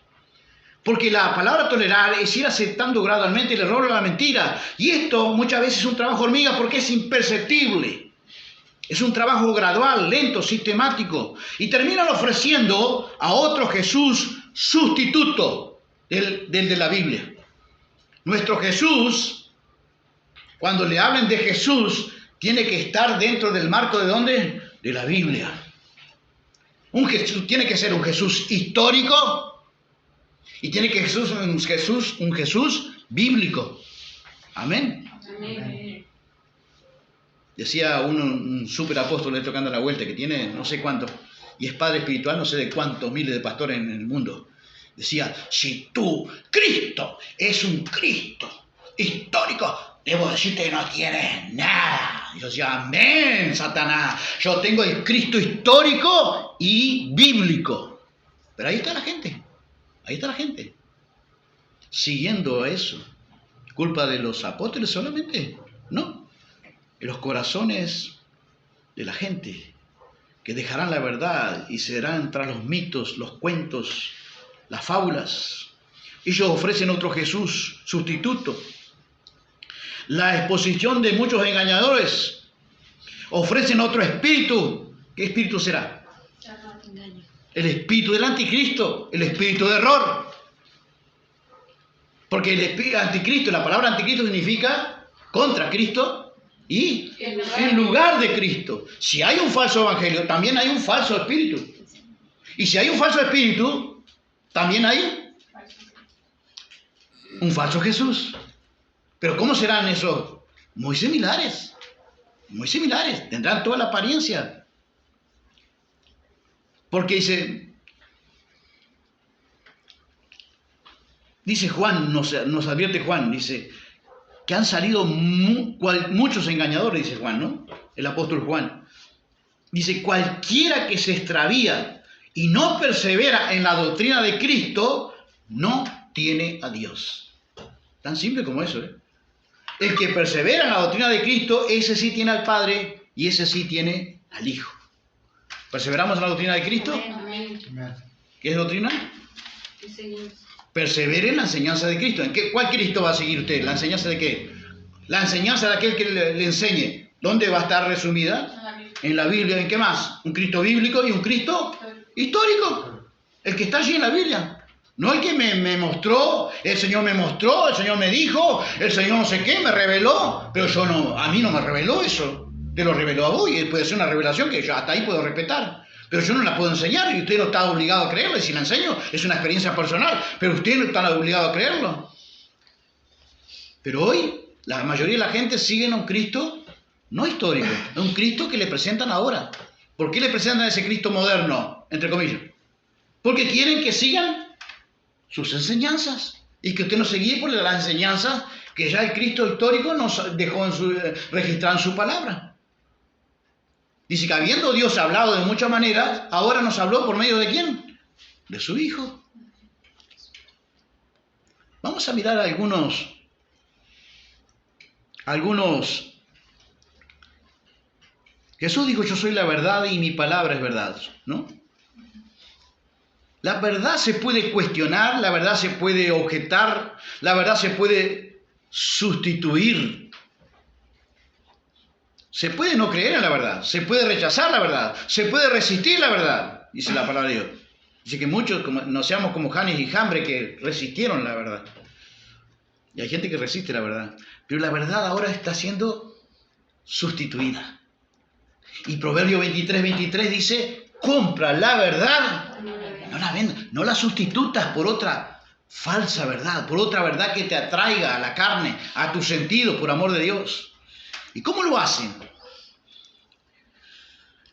Porque la palabra tolerar es ir aceptando gradualmente el error o la mentira. Y esto muchas veces es un trabajo hormiga porque es imperceptible. Es un trabajo gradual, lento, sistemático. Y terminan ofreciendo a otro Jesús sustituto del de la Biblia. Nuestro Jesús, cuando le hablen de Jesús, tiene que estar dentro del marco ¿de dónde? De la Biblia. Un Jesús, tiene que ser un Jesús histórico y tiene que ser un Jesús bíblico. Amén. Amén. Decía un super apóstol tocando la vuelta que tiene no sé cuántos y es padre espiritual no sé de cuántos miles de pastores en el mundo. Decía, si tú, Cristo, es un Cristo histórico, debo decirte que no tienes nada. Y yo decía, amén, Satanás. Yo tengo el Cristo histórico y bíblico. Pero ahí está la gente. Ahí está la gente. Siguiendo eso. ¿Culpa de los apóstoles solamente? No. En los corazones de la gente que dejarán la verdad y serán tras los mitos, los cuentos, las fábulas. Ellos ofrecen otro Jesús sustituto. La exposición de muchos engañadores ofrecen otro espíritu. ¿Qué espíritu será? El espíritu del anticristo, el espíritu de error. Porque el espíritu anticristo, la palabra anticristo significa contra Cristo y en lugar de Cristo. Si hay un falso evangelio, también hay un falso espíritu. Y si hay un falso espíritu, también hay un falso Jesús. Pero ¿cómo serán esos? Muy similares. Muy similares. Tendrán toda la apariencia. Porque dice Juan, nos advierte Juan, dice que han salido muchos engañadores, dice Juan, ¿no? El apóstol Juan. Dice, cualquiera que se extravía y no persevera en la doctrina de Cristo, no tiene a Dios. Tan simple como eso, ¿eh? El que persevera en la doctrina de Cristo, ese sí tiene al Padre y ese sí tiene al Hijo. ¿Perseveramos en la doctrina de Cristo? Amén. ¿Qué es doctrina? Persevere en la enseñanza de Cristo. ¿Cuál Cristo va a seguir usted? ¿La enseñanza de qué? La enseñanza de aquel que le enseñe. ¿Dónde va a estar resumida? En la Biblia. ¿En qué más? Un Cristo bíblico y un Cristo histórico. El que está allí en la Biblia. No el que me mostró, el Señor me mostró, el Señor me dijo, el Señor no sé qué, me reveló, pero yo no, a mí no me reveló eso, te lo reveló a vos y puede ser una revelación que yo hasta ahí puedo respetar, pero yo no la puedo enseñar y usted no está obligado a creerlo, y si la enseño es una experiencia personal, pero usted no está obligado a creerlo. Pero hoy la mayoría de la gente sigue en un Cristo no histórico, es un Cristo que le presentan ahora. ¿Por qué le presentan ese Cristo moderno, entre comillas? Porque quieren que sigan sus enseñanzas y que usted no se guíe por las enseñanzas que ya el Cristo histórico nos dejó registrar en su palabra. Dice que habiendo Dios hablado de muchas maneras, ahora nos habló por medio de ¿quién? De su Hijo. Vamos a mirar algunos. Jesús dijo, yo soy la verdad y mi palabra es verdad, ¿no? La verdad se puede cuestionar, la verdad se puede objetar, la verdad se puede sustituir. Se puede no creer en la verdad, se puede rechazar la verdad, se puede resistir la verdad, dice la palabra de Dios. Dice que muchos no seamos como Janes y Jambre que resistieron la verdad. Y hay gente que resiste la verdad. Pero la verdad ahora está siendo sustituida. Y Proverbio 23 dice, compra la verdad. No la vendas, no la sustitutas por otra falsa verdad, por otra verdad que te atraiga a la carne, a tu sentido, por amor de Dios. ¿Y cómo lo hacen?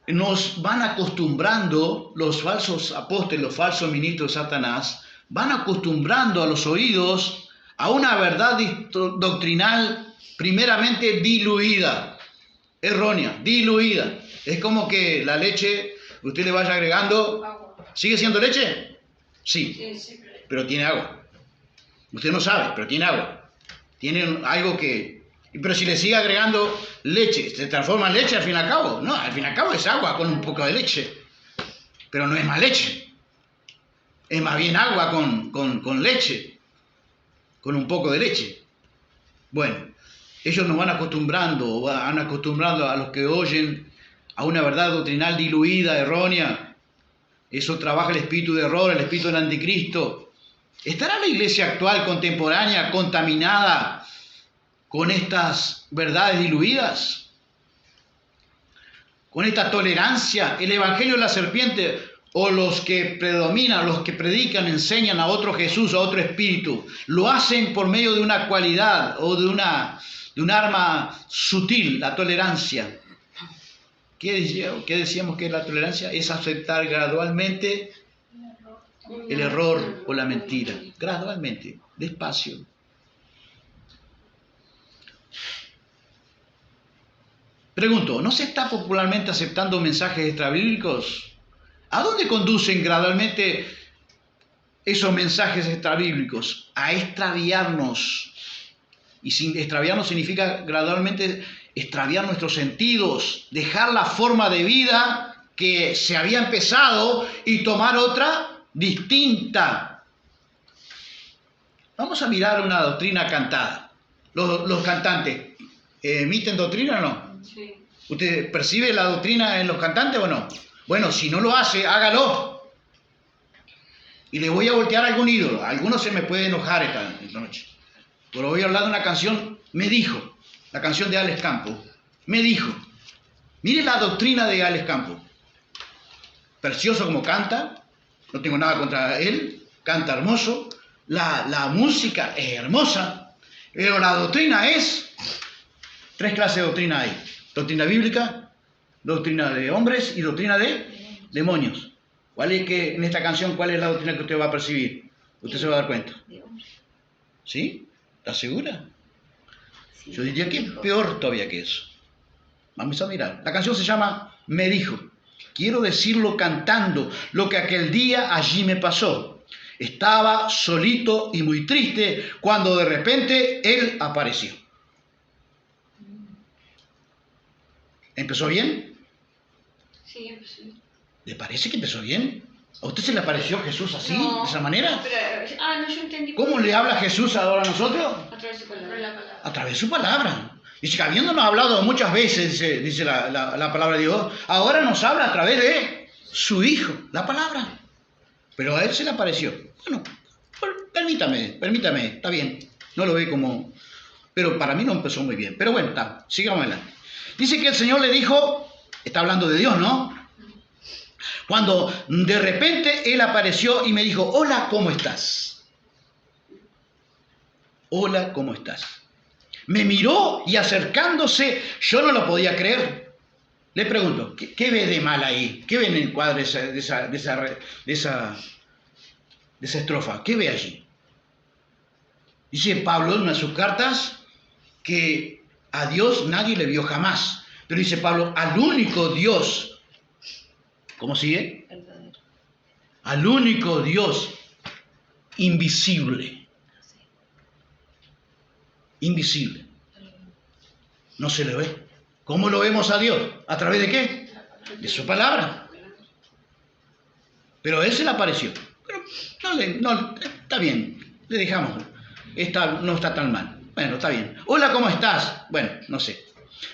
Nos van acostumbrando, los falsos apóstoles, los falsos ministros de Satanás, van acostumbrando a los oídos a una verdad doctrinal primeramente diluida, errónea, diluida. Es como que la leche, usted le vaya agregando. ¿Sigue siendo leche? Sí, pero tiene agua. Usted no sabe, pero tiene agua. Tiene algo que... Pero si le sigue agregando leche, ¿se transforma en leche al fin y al cabo? No, al fin y al cabo es agua con un poco de leche. Pero no es más leche. Es más bien agua con leche. Con un poco de leche. Bueno, ellos nos van acostumbrando a los que oyen a una verdad doctrinal diluida, errónea. Eso trabaja el espíritu de error, el espíritu del anticristo. ¿Estará la iglesia actual, contemporánea, contaminada con estas verdades diluidas? ¿Con esta tolerancia? ¿El evangelio de la serpiente o los que predominan, los que predican, enseñan a otro Jesús, a otro espíritu, lo hacen por medio de una cualidad o de un arma sutil, la tolerancia? ¿Qué decíamos que es la tolerancia? Es aceptar gradualmente el error o la mentira. Gradualmente, despacio. Pregunto, ¿no se está popularmente aceptando mensajes extrabíblicos? ¿A dónde conducen gradualmente esos mensajes extrabíblicos? A extraviarnos. Y extraviarnos significa gradualmente extraviar nuestros sentidos, dejar la forma de vida que se había empezado y tomar otra distinta. Vamos a mirar una doctrina cantada. Los cantantes, ¿emiten doctrina o no? Sí. ¿Usted percibe la doctrina en los cantantes o no? Bueno, si no lo hace, hágalo. Y le voy a voltear a algún ídolo. Algunos se me puede enojar esta noche. Pero voy a hablar de una canción, Me Dijo. La canción de Alex Campos. Me Dijo. Mire la doctrina de Alex Campos. Precioso como canta. No tengo nada contra él. Canta hermoso. La música es hermosa. Pero la doctrina es... 3 clases de doctrina hay. Doctrina bíblica, doctrina de hombres y doctrina de demonios. ¿Cuál es que en esta canción, cuál es la doctrina que usted va a percibir? Usted se va a dar cuenta. ¿Sí? ¿Está segura? Yo diría que es peor todavía que eso. Vamos a mirar. La canción se llama Me Dijo. Quiero decirlo cantando lo que aquel día allí me pasó. Estaba solito y muy triste cuando de repente él apareció. ¿Empezó bien? Sí, empezó bien. ¿Le parece que empezó bien? ¿A usted se le apareció Jesús así, No, de esa manera? Pero, no, yo entendí. ¿Cómo le habla Jesús ahora a nosotros? A través de su palabra. A través de su palabra. Dice que habiéndonos hablado muchas veces, dice la palabra de Dios, ahora nos habla a través de su Hijo, la palabra. Pero a él se le apareció. Bueno, permítame, está bien. No lo ve como... Pero para mí no empezó muy bien. Pero bueno, está, sigamos adelante. Dice que el Señor le dijo, está hablando de Dios, ¿no? Cuando de repente Él apareció y me dijo, hola, ¿cómo estás? Hola, ¿cómo estás? Me miró y acercándose, yo no lo podía creer. Le pregunto, ¿qué ve de mal ahí? ¿Qué ve en el cuadro de esa estrofa? ¿Qué ve allí? Dice Pablo en una de sus cartas que a Dios nadie le vio jamás. Pero dice Pablo, al único Dios. ¿Cómo sigue? Al único Dios invisible. Invisible. No se le ve. ¿Cómo lo vemos a Dios? ¿A través de qué? De su palabra. Pero Él se le apareció. Pero no, está bien, le dejamos. No está tan mal. Bueno, está bien. Hola, ¿cómo estás? Bueno, no sé.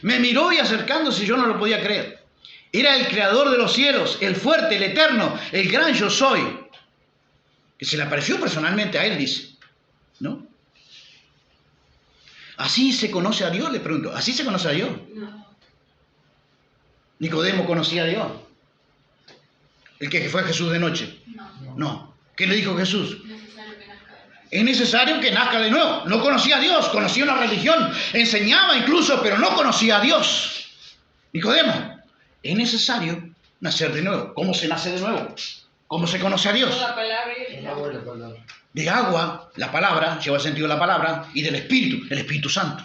Me miró y acercándose yo no lo podía creer. Era el creador de los cielos, el fuerte, el eterno, el gran yo soy. Que se le apareció personalmente a él, dice. ¿No? ¿Así se conoce a Dios? Le pregunto. ¿Así se conoce a Dios? No. ¿Nicodemo conocía a Dios? ¿El que fue a Jesús de noche? No. ¿Qué le dijo Jesús? Es necesario que nazca de nuevo. No conocía a Dios, conocía una religión, enseñaba incluso, pero no conocía a Dios. Nicodemo, es necesario nacer de nuevo. ¿Cómo se nace de nuevo? ¿Cómo se conoce a Dios? De agua, la palabra, lleva el sentido de la palabra, y del Espíritu, el Espíritu Santo.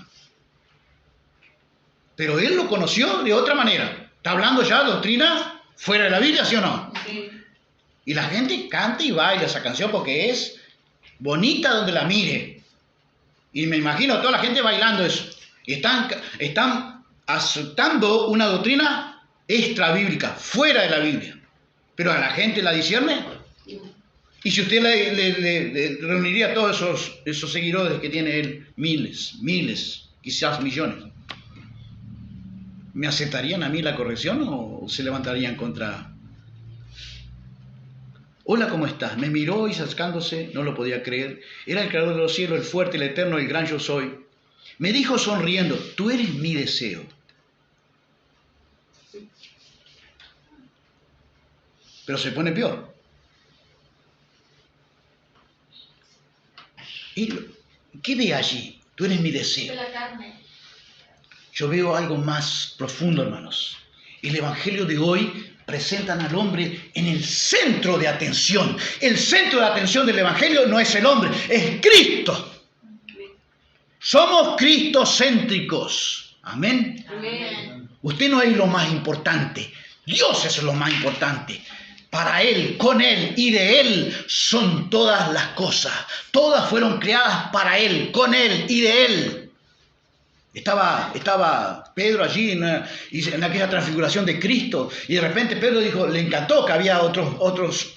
Pero él lo conoció de otra manera. ¿Está hablando ya de doctrina fuera de la Biblia, sí o no? Sí. Y la gente canta y baila esa canción porque es bonita donde la mire. Y me imagino a toda la gente bailando eso. Y están aceptando una doctrina extrabíblica, fuera de la Biblia. Pero a la gente la discierne. Y si usted le reuniría a todos esos seguidores que tiene él, miles, quizás millones, ¿me aceptarían a mí la corrección o se levantarían contra hola, ¿cómo estás? Me miró y acercándose, no lo podía creer. Era el creador de los cielos, el fuerte, el eterno, el gran yo soy. Me dijo sonriendo, tú eres mi deseo. Pero se pone peor. ¿Y qué ve allí? Tú eres mi deseo. De la carne. Yo veo algo más profundo, hermanos. El Evangelio de hoy presentan al hombre en el centro de atención. El centro de atención del Evangelio no es el hombre, es Cristo. Somos cristocéntricos. Amén. Amén. Usted no es lo más importante. Dios es lo más importante. Para Él, con Él y de Él son todas las cosas. Todas fueron creadas para Él, con Él y de Él. Estaba Pedro allí en aquella transfiguración de Cristo y de repente Pedro dijo, le encantó que había otros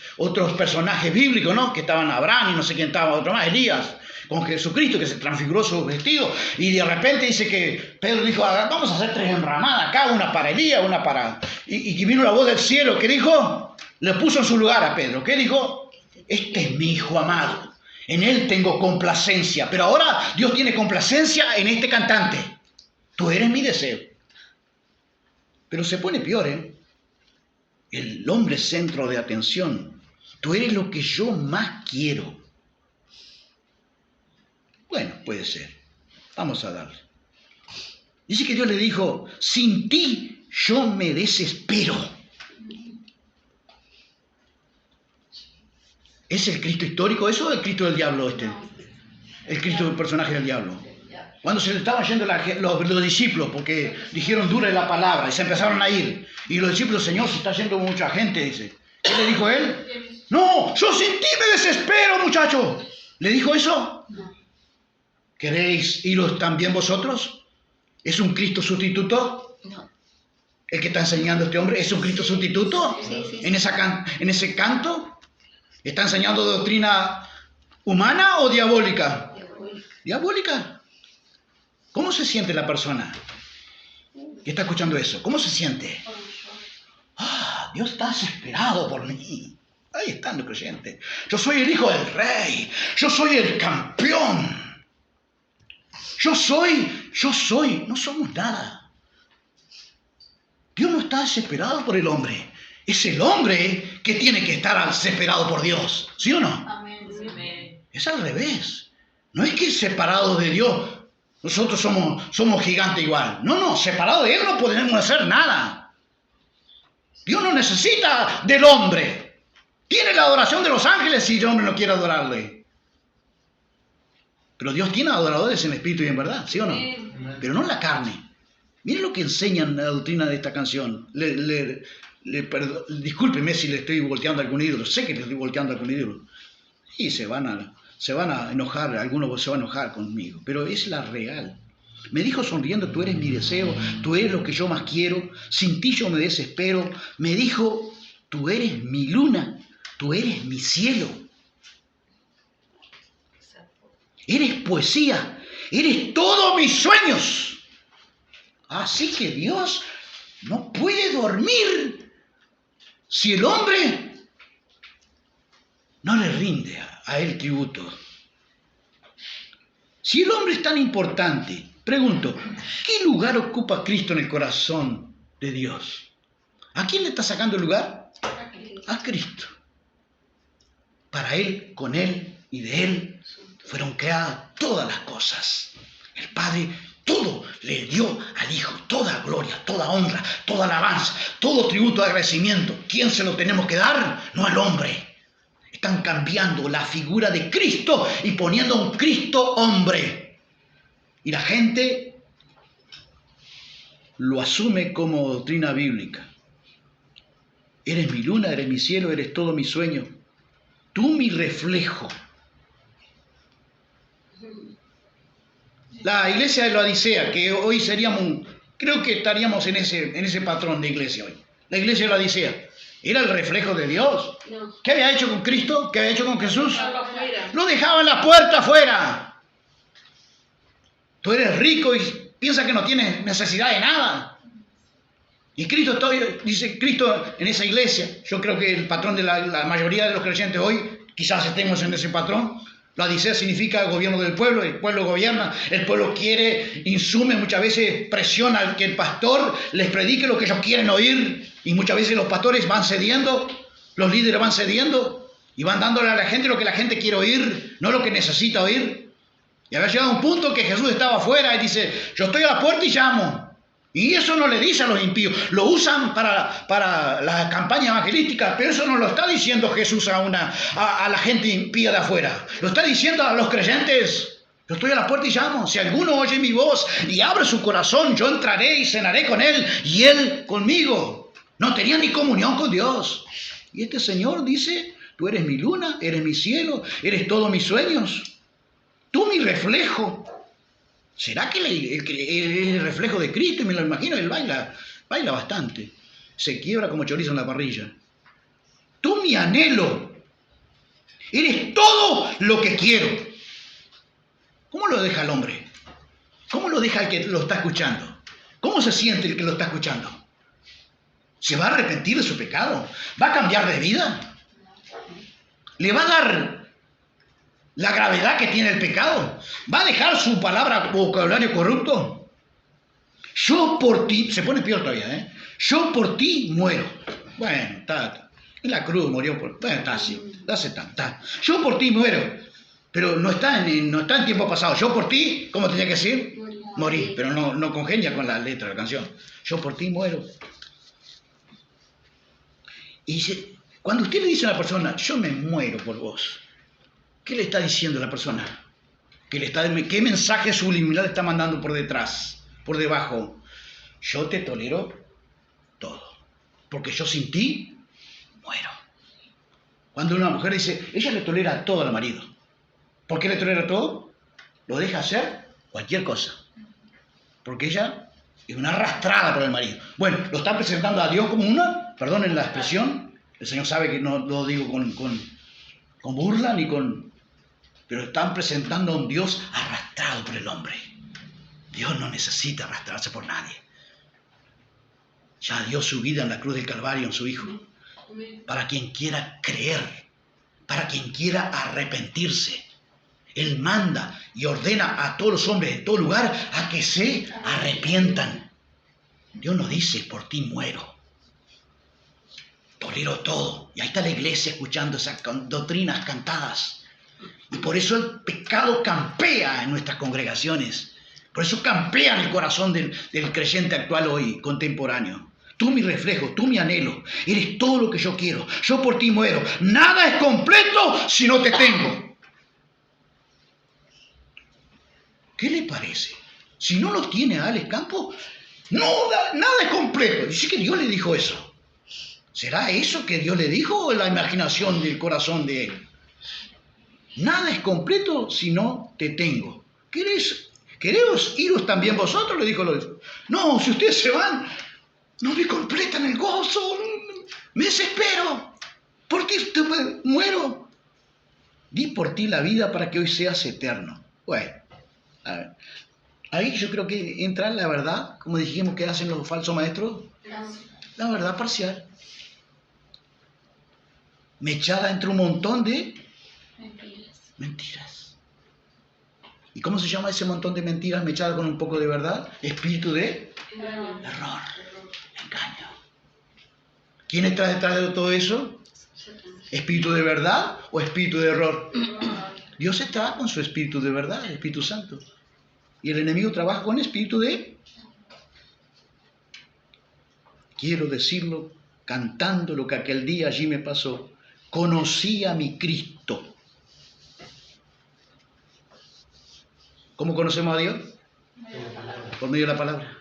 personajes bíblicos, ¿no? Que estaban Abraham y no sé quién estaba, otro más, Elías, con Jesucristo que se transfiguró su vestido y de repente dice que Pedro dijo, vamos a hacer 3 enramadas acá, una para Elías, una para... Y que vino la voz del cielo, ¿qué dijo? Le puso en su lugar a Pedro, ¿qué dijo? Este es mi hijo amado. En él tengo complacencia, pero ahora Dios tiene complacencia en este cantante. Tú eres mi deseo. Pero se pone peor, ¿eh? El hombre centro de atención. Tú eres lo que yo más quiero. Bueno, puede ser. Vamos a darle. Dice que Dios le dijo, sin ti yo me desespero. ¿Es el Cristo histórico eso o el Cristo del diablo este? El Cristo del personaje del diablo. Cuando se le estaban yendo los discípulos, porque dijeron dura la palabra y se empezaron a ir. Y los discípulos, Señor, se está yendo mucha gente, dice. ¿Qué le dijo él? No, yo sin ti me desespero, muchacho. ¿Le dijo eso? No. ¿Queréis iros también vosotros? ¿Es un Cristo sustituto? No. ¿El que está enseñando este hombre es un Cristo sustituto? Sí. ¿En ese canto? ¿Está enseñando doctrina humana o diabólica? Diabólica. ¿Cómo se siente la persona que está escuchando eso? ¿Cómo se siente? Dios está desesperado por mí. Ahí están los creyentes. Yo soy el hijo del rey. Yo soy el campeón. Yo soy. No somos nada. Dios no está desesperado por el hombre. Es el hombre que tiene que estar desesperado por Dios. ¿Sí o no? Amén. Es al revés. No es que separados de Dios nosotros somos gigantes igual. No, separados de Él no podemos hacer nada. Dios no necesita del hombre. Tiene la adoración de los ángeles si el hombre no quiere adorarle. Pero Dios tiene adoradores en espíritu y en verdad, ¿sí o no? Pero no en la carne. Miren lo que enseñan la doctrina de esta canción. Discúlpeme si le estoy volteando a algún ídolo. Sé que le estoy volteando a algún ídolo. Y se van a enojar, algunos se van a enojar conmigo. Pero es la real. Me dijo sonriendo, tú eres mi deseo, tú eres lo que yo más quiero, sin ti yo me desespero. Me dijo, tú eres mi luna, tú eres mi cielo. Eres poesía, eres todos mis sueños. Así que Dios no puede dormir si el hombre no le rinde a él tributo. Si el hombre es tan importante, pregunto, ¿qué lugar ocupa Cristo en el corazón de Dios? ¿A quién le está sacando el lugar? A Cristo. Para Él, con Él y de Él fueron creadas todas las cosas. El Padre todo le dio al Hijo, toda gloria, toda honra, toda alabanza, todo tributo de agradecimiento. ¿Quién se lo tenemos que dar? No al hombre. Están cambiando la figura de Cristo y poniendo a un Cristo hombre. Y la gente lo asume como doctrina bíblica. Eres mi luna, eres mi cielo, eres todo mi sueño. Tú mi reflejo. La iglesia de la Odisea, que hoy seríamos, creo que estaríamos en ese patrón de iglesia hoy. La iglesia de la Odisea. ¿Era el reflejo de Dios? No. ¿Qué había hecho con Cristo? ¿Qué había hecho con Jesús? Afuera. Lo dejaba en la puerta afuera. Tú eres rico y piensas que no tienes necesidad de nada. Y Cristo dice, Cristo en esa iglesia, yo creo que el patrón de la mayoría de los creyentes hoy, quizás estemos en ese patrón. La odisea significa gobierno del pueblo, el pueblo gobierna, el pueblo quiere, insume, muchas veces presiona al que el pastor les predique lo que ellos quieren oír, y muchas veces los pastores van cediendo, los líderes van cediendo, y van dándole a la gente lo que la gente quiere oír, no lo que necesita oír. Y había llegado a un punto que Jesús estaba afuera y dice, yo estoy a la puerta y llamo. Y eso no le dice a los impíos, lo usan para la campaña evangelística, pero eso no lo está diciendo Jesús a la gente impía de afuera. Lo está diciendo a los creyentes, yo estoy a la puerta y llamo. Si alguno oye mi voz y abre su corazón, yo entraré y cenaré con él y él conmigo. No tenía ni comunión con Dios. Y este Señor dice, tú eres mi luna, eres mi cielo, eres todos mis sueños, tú mi reflejo. ¿Será que el reflejo de Cristo? Y me lo imagino, él baila bastante. Se quiebra como chorizo en la parrilla. Tú mi anhelo. Eres todo lo que quiero. ¿Cómo lo deja el hombre? ¿Cómo lo deja el que lo está escuchando? ¿Cómo se siente el que lo está escuchando? ¿Se va a arrepentir de su pecado? ¿Va a cambiar de vida? ¿Le va a dar la gravedad que tiene el pecado? ¿Va a dejar su palabra, vocabulario corrupto? Yo por ti, se pone peor todavía, yo por ti muero. Bueno, está, en la cruz murió por, bueno, está así, está. Yo por ti muero, pero no está en tiempo pasado. Yo por ti, ¿cómo tenía que decir? Morí, pero no congenia con la letra de la canción. Yo por ti muero. Y dice, cuando usted le dice a la persona, yo me muero por vos, ¿qué le está diciendo a la persona? ¿Qué mensaje subliminal está mandando por detrás, por debajo? Yo te tolero todo, porque yo sin ti muero. Cuando una mujer dice, ella le tolera todo al marido. ¿Por qué le tolera todo? Lo deja hacer cualquier cosa. Porque ella es una arrastrada por el marido. Bueno, lo están presentando a Dios como una, perdonen la expresión, el Señor sabe que no lo digo con burla ni con... Pero están presentando a un Dios arrastrado por el hombre. Dios no necesita arrastrarse por nadie. Ya dio su vida en la cruz del Calvario en su Hijo. Para quien quiera creer, para quien quiera arrepentirse. Él manda y ordena a todos los hombres en todo lugar a que se arrepientan. Dios no dice, por ti muero. Tolero todo. Y ahí está la iglesia escuchando esas doctrinas cantadas. Y por eso el pecado campea en nuestras congregaciones. Por eso campea en el corazón del creyente actual hoy, contemporáneo. Tú mi reflejo, tú mi anhelo. Eres todo lo que yo quiero. Yo por ti muero. Nada es completo si no te tengo. ¿Qué le parece? Si no lo tiene a Alex Campos, nada es completo. Dice que Dios le dijo eso. ¿Será eso que Dios le dijo o la imaginación del corazón de él? Nada es completo si no te tengo. ¿Queréis iros también vosotros? Le dijo Lois. No, si ustedes se van, no me completan el gozo. Me desespero. Por ti muero. Di por ti la vida para que hoy seas eterno. Bueno, a ver. Ahí yo creo que entra la verdad, como dijimos que hacen los falsos maestros, la verdad parcial. Mechada entre un montón de mentiras. ¿Y cómo se llama ese montón de mentiras mechada con un poco de verdad? Espíritu de error, engaño. ¿Quién está detrás de todo eso? ¿Espíritu de verdad o espíritu de error? Dios está con su espíritu de verdad, el Espíritu Santo. Y el enemigo trabaja con espíritu de... Quiero decirlo cantando lo que aquel día allí me pasó. Conocí a mi Cristo. ¿Cómo conocemos a Dios? Por medio de la palabra.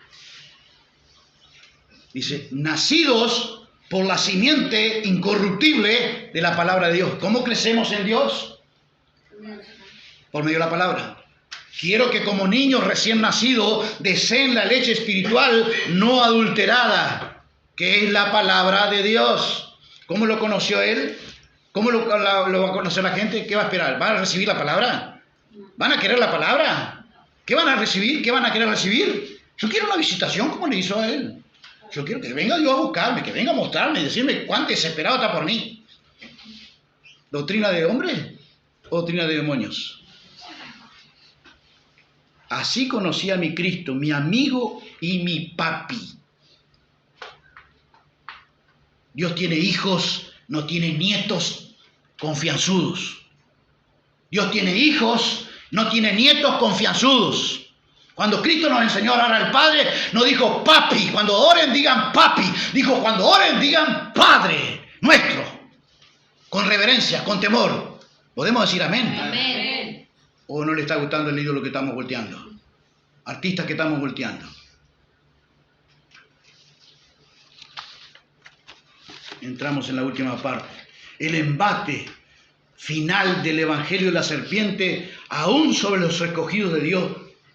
Dice, nacidos por la simiente incorruptible de la palabra de Dios. ¿Cómo crecemos en Dios? Por medio de la palabra. Quiero que como niños recién nacidos deseen la leche espiritual no adulterada, que es la palabra de Dios. ¿Cómo lo conoció él? ¿Cómo lo va a conocer la gente? ¿Qué va a esperar? ¿Van a recibir la palabra? ¿Van a querer la palabra? ¿Qué van a recibir? ¿Qué van a querer recibir? Yo quiero una visitación como le hizo a él. Yo quiero que venga Dios a buscarme, que venga a mostrarme y decirme cuán desesperado está por mí. ¿Doctrina de hombre o doctrina de demonios? Así conocí a mi Cristo, mi amigo y mi papi. Dios tiene hijos, no tiene nietos confianzudos. Dios tiene hijos, no tiene nietos confianzudos. Cuando Cristo nos enseñó a orar al Padre, no dijo papi. Cuando oren digan papi. Dijo cuando oren digan Padre nuestro. Con reverencia, con temor. ¿Podemos decir amén? Amén. ¿O no le está gustando el ídolo que estamos volteando? Artistas que estamos volteando. Entramos en la última parte. El embate final del Evangelio de la serpiente, aún sobre los escogidos de Dios.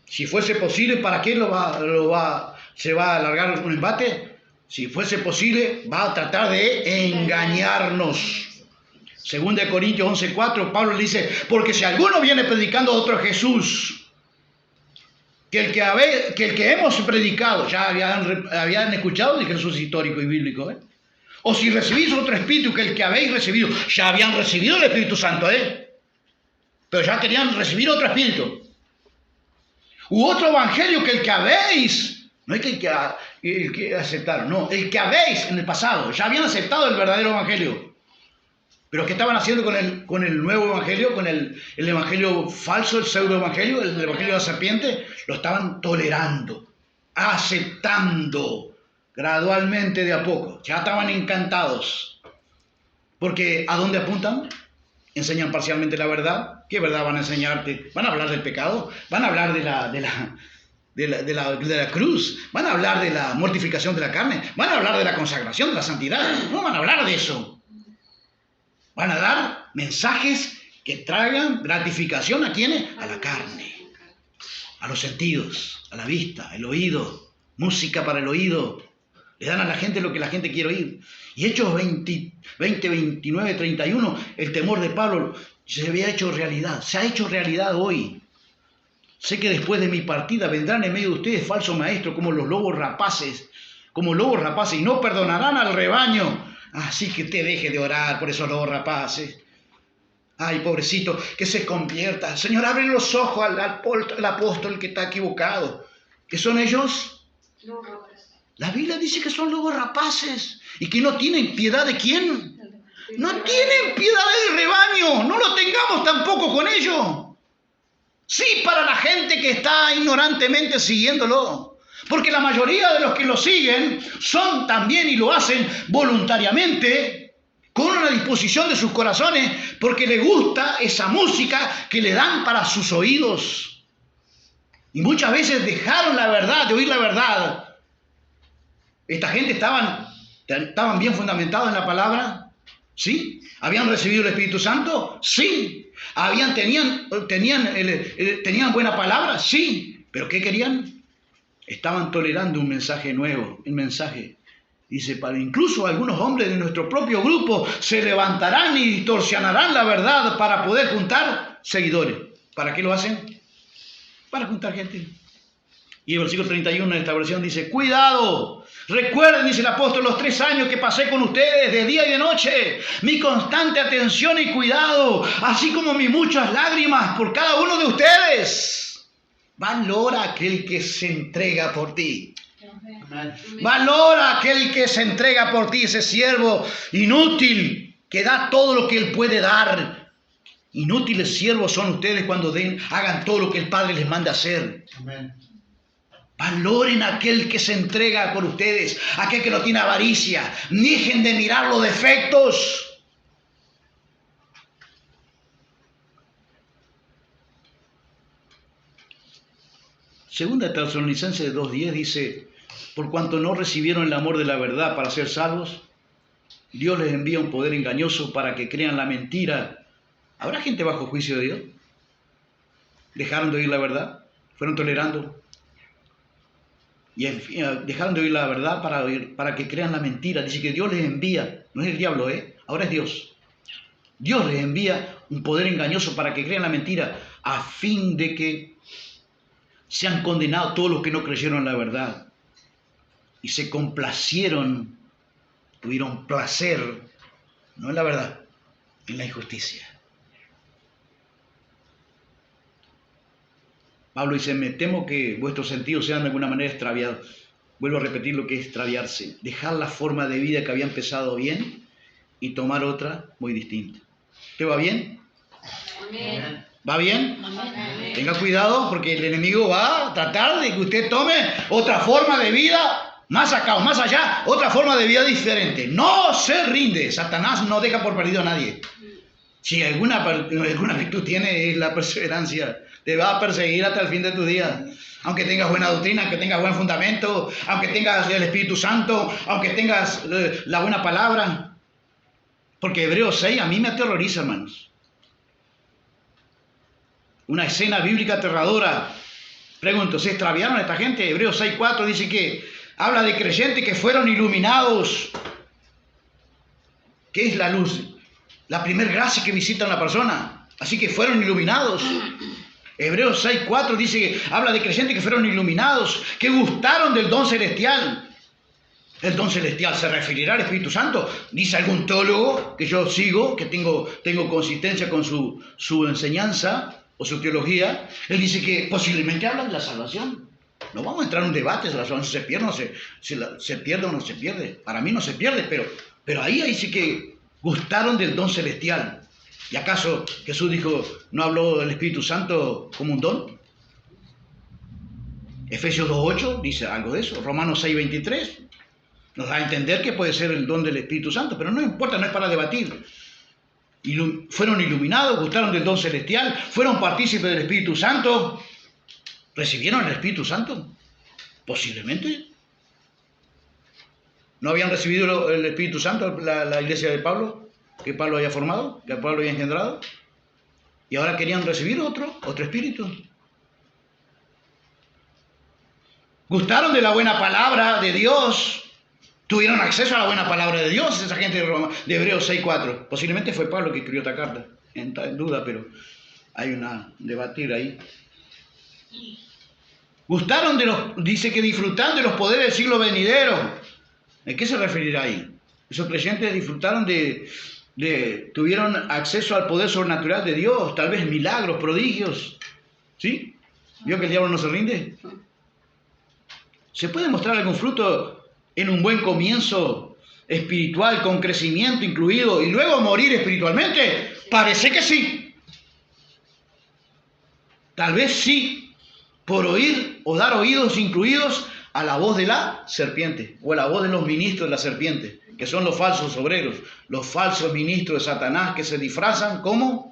Si fuese posible, ¿para qué se va a alargar un embate? Si fuese posible, va a tratar de engañarnos. Segunda de Corintios 11:4, Pablo le dice, porque si alguno viene predicando a otro Jesús, que el que hemos predicado, ya habían escuchado de Jesús histórico y bíblico, o si recibís otro espíritu que el que habéis recibido, ya habían recibido el Espíritu Santo, pero ya querían recibir otro espíritu. U otro evangelio que el que habéis, no es que el que aceptaron, no, el que habéis en el pasado, ya habían aceptado el verdadero evangelio. Pero ¿qué estaban haciendo con el nuevo evangelio, con el evangelio falso, el pseudo evangelio, el evangelio de la serpiente? Lo estaban tolerando, aceptando gradualmente de a poco. Ya estaban encantados. Porque ¿a dónde apuntan? Enseñan parcialmente la verdad. ¿Qué verdad van a enseñarte? ¿Van a hablar del pecado? ¿Van a hablar de la cruz? ¿Van a hablar de la mortificación de la carne? ¿Van a hablar de la consagración, de la santidad? No van a hablar de eso. Van a dar mensajes que traigan gratificación ¿a quiénes? A la carne, a los sentidos, a la vista, el oído, música para el oído. Le dan a la gente lo que la gente quiere oír. Y Hechos 20, 29, 31, el temor de Pablo se había hecho realidad, se ha hecho realidad hoy. Sé que después de mi partida vendrán en medio de ustedes falsos maestros como los lobos rapaces, y no perdonarán al rebaño. Así que te deje de orar por esos lobos rapaces. Ay, pobrecito, que se convierta. Señor, abre los ojos al apóstol que está equivocado. ¿Qué son ellos? La Biblia dice que son lobos rapaces y que no tienen piedad de quién. No tienen piedad del rebaño. No lo tengamos tampoco con ellos. Sí, para la gente que está ignorantemente siguiéndolo. Porque la mayoría de los que lo siguen son también y lo hacen voluntariamente, con una disposición de sus corazones, porque les gusta esa música que le dan para sus oídos. Y muchas veces dejaron la verdad, de oír la verdad. Esta gente estaban bien fundamentados en la palabra, ¿sí? ¿Habían recibido el Espíritu Santo? Sí. ¿Tenían buena palabra? Sí. ¿Pero qué querían? Estaban tolerando un mensaje nuevo, un mensaje. Dice, incluso algunos hombres de nuestro propio grupo se levantarán y distorsionarán la verdad para poder juntar seguidores. ¿Para qué lo hacen? Para juntar gente. Y el versículo 31 de esta versión dice, cuidado, recuerden, dice el apóstol, los 3 años que pasé con ustedes de día y de noche, mi constante atención y cuidado, así como mis muchas lágrimas por cada uno de ustedes. Valora aquel que se entrega por ti. Amén. Valora aquel que se entrega por ti, ese siervo inútil que da todo lo que él puede dar. Inútiles siervos son ustedes cuando hagan todo lo que el Padre les manda hacer. Amén. Valoren a aquel que se entrega por ustedes, aquel que no tiene avaricia. Dejen de mirar los defectos. Segunda Tesalonicenses 2:10 dice, por cuanto no recibieron el amor de la verdad para ser salvos, Dios les envía un poder engañoso para que crean la mentira. ¿Habrá gente bajo juicio de Dios? ¿Dejaron de oír la verdad? ¿Fueron tolerando? Y dejaron de oír la verdad para que crean la mentira. Dice que Dios les envía, no es el diablo, ahora es Dios. Dios les envía un poder engañoso para que crean la mentira, a fin de que sean condenados todos los que no creyeron la verdad. y se complacieron, tuvieron placer, no en la verdad, en la injusticia. Pablo dice, me temo que vuestros sentidos sean de alguna manera extraviados. Vuelvo a repetir lo que es extraviarse. Dejar la forma de vida que había empezado bien y tomar otra muy distinta. ¿Te va bien? Amén. ¿Va bien? Amén. Tenga cuidado porque el enemigo va a tratar de que usted tome otra forma de vida, más acá o más allá, otra forma de vida diferente. No se rinde. Satanás no deja por perdido a nadie. Si alguna virtud tiene es la perseverancia. Te va a perseguir hasta el fin de tu día. Aunque tengas buena doctrina, aunque tengas buen fundamento, aunque tengas el Espíritu Santo, aunque tengas la buena palabra. Porque Hebreos 6 a mí me aterroriza, hermanos. Una escena bíblica aterradora. Pregunto, ¿se extraviaron esta gente? Hebreos 6:4 dice que habla de creyentes que fueron iluminados. ¿Qué es la luz? La primer gracia que visita a una persona. Así que fueron iluminados. Hebreos 6:4 dice que habla de creyentes que fueron iluminados, que gustaron del don celestial. El don celestial se referirá al Espíritu Santo. Dice algún teólogo que yo sigo, que tengo consistencia con su enseñanza o su teología. Él dice que posiblemente habla de la salvación. No vamos a entrar en un debate si la salvación se pierde o se pierde o no se pierde. Para mí no se pierde, pero ahí dice que gustaron del don celestial. ¿Y acaso Jesús dijo, no habló del Espíritu Santo como un don? Efesios 2:8 dice algo de eso. Romanos 6:23 nos da a entender que puede ser el don del Espíritu Santo, pero no importa, no es para debatir. Fueron iluminados, gustaron del don celestial, fueron partícipes del Espíritu Santo. ¿Recibieron el Espíritu Santo? Posiblemente. ¿No habían recibido el Espíritu Santo la iglesia de Pablo? Que Pablo había formado, que Pablo había engendrado, y ahora querían recibir otro espíritu. Gustaron de la buena palabra de Dios, tuvieron acceso a la buena palabra de Dios, esa gente de Hebreos 6:4. Posiblemente fue Pablo que escribió esta carta, en duda, pero hay una debatir ahí. Gustaron dice que disfrutaron de los poderes del siglo venidero. ¿A qué se referirá ahí? Esos creyentes disfrutaron tuvieron acceso al poder sobrenatural de Dios, tal vez milagros, prodigios. ¿Sí? ¿Vio que el diablo no se rinde? ¿Se puede mostrar algún fruto en un buen comienzo espiritual, con crecimiento incluido, y luego morir espiritualmente? Parece que sí. Tal vez sí, por oír o dar oídos incluidos a la voz de la serpiente, o a la voz de los ministros de la serpiente, que son los falsos obreros, los falsos ministros de Satanás que se disfrazan como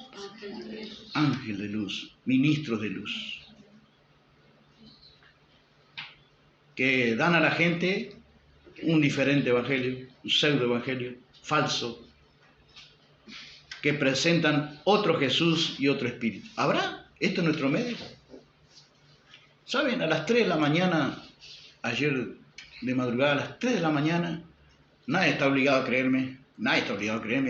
ángel de luz, ministros de luz, que dan a la gente un diferente evangelio, un pseudo evangelio, falso, que presentan otro Jesús y otro espíritu. ¿Habrá esto en nuestro medio? ¿Saben? A las 3 de la mañana, ayer de madrugada, a las 3 de la mañana, nadie está obligado a creerme,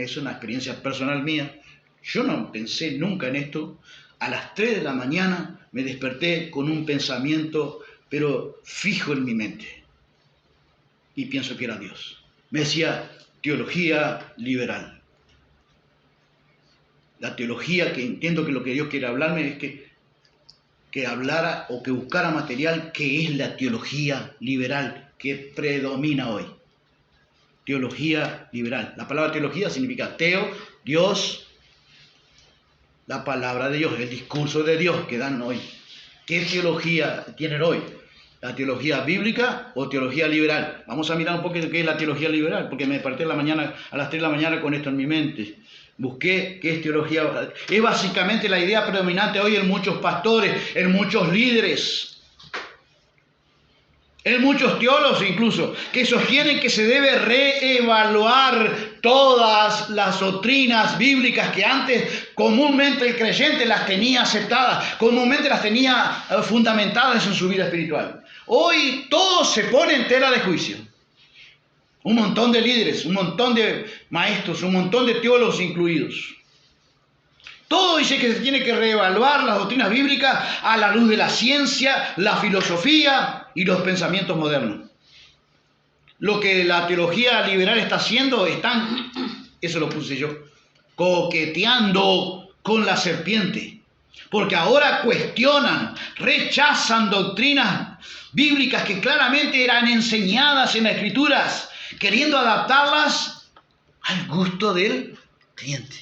es una experiencia personal mía. Yo no pensé nunca en esto. A las 3 de la mañana me desperté con un pensamiento, pero fijo en mi mente. Y pienso que era Dios. Me decía, teología liberal. La teología, que entiendo que lo que Dios quiere hablarme es que hablara o que buscara material que es la teología liberal que predomina hoy. Teología liberal. La palabra teología significa teo, Dios, la palabra de Dios, el discurso de Dios que dan hoy. ¿Qué teología tienen hoy? ¿La teología bíblica o teología liberal? Vamos a mirar un poco de qué es la teología liberal, porque me desperté a las 3 de la mañana con esto en mi mente. Busqué qué es teología. Es básicamente la idea predominante hoy en muchos pastores, en muchos líderes, en muchos teólogos incluso, que sostienen que se debe reevaluar todas las doctrinas bíblicas que antes comúnmente el creyente las tenía aceptadas, comúnmente las tenía fundamentadas en su vida espiritual. Hoy todo se pone en tela de juicio. Un montón de líderes, un montón de maestros, un montón de teólogos incluidos. Todo dice que se tiene que reevaluar las doctrinas bíblicas a la luz de la ciencia, la filosofía y los pensamientos modernos. lo que la teología liberal está haciendo, están, eso lo puse yo, coqueteando con la serpiente. Porque ahora cuestionan, rechazan doctrinas bíblicas que claramente eran enseñadas en las Escrituras, queriendo adaptarlas al gusto del cliente.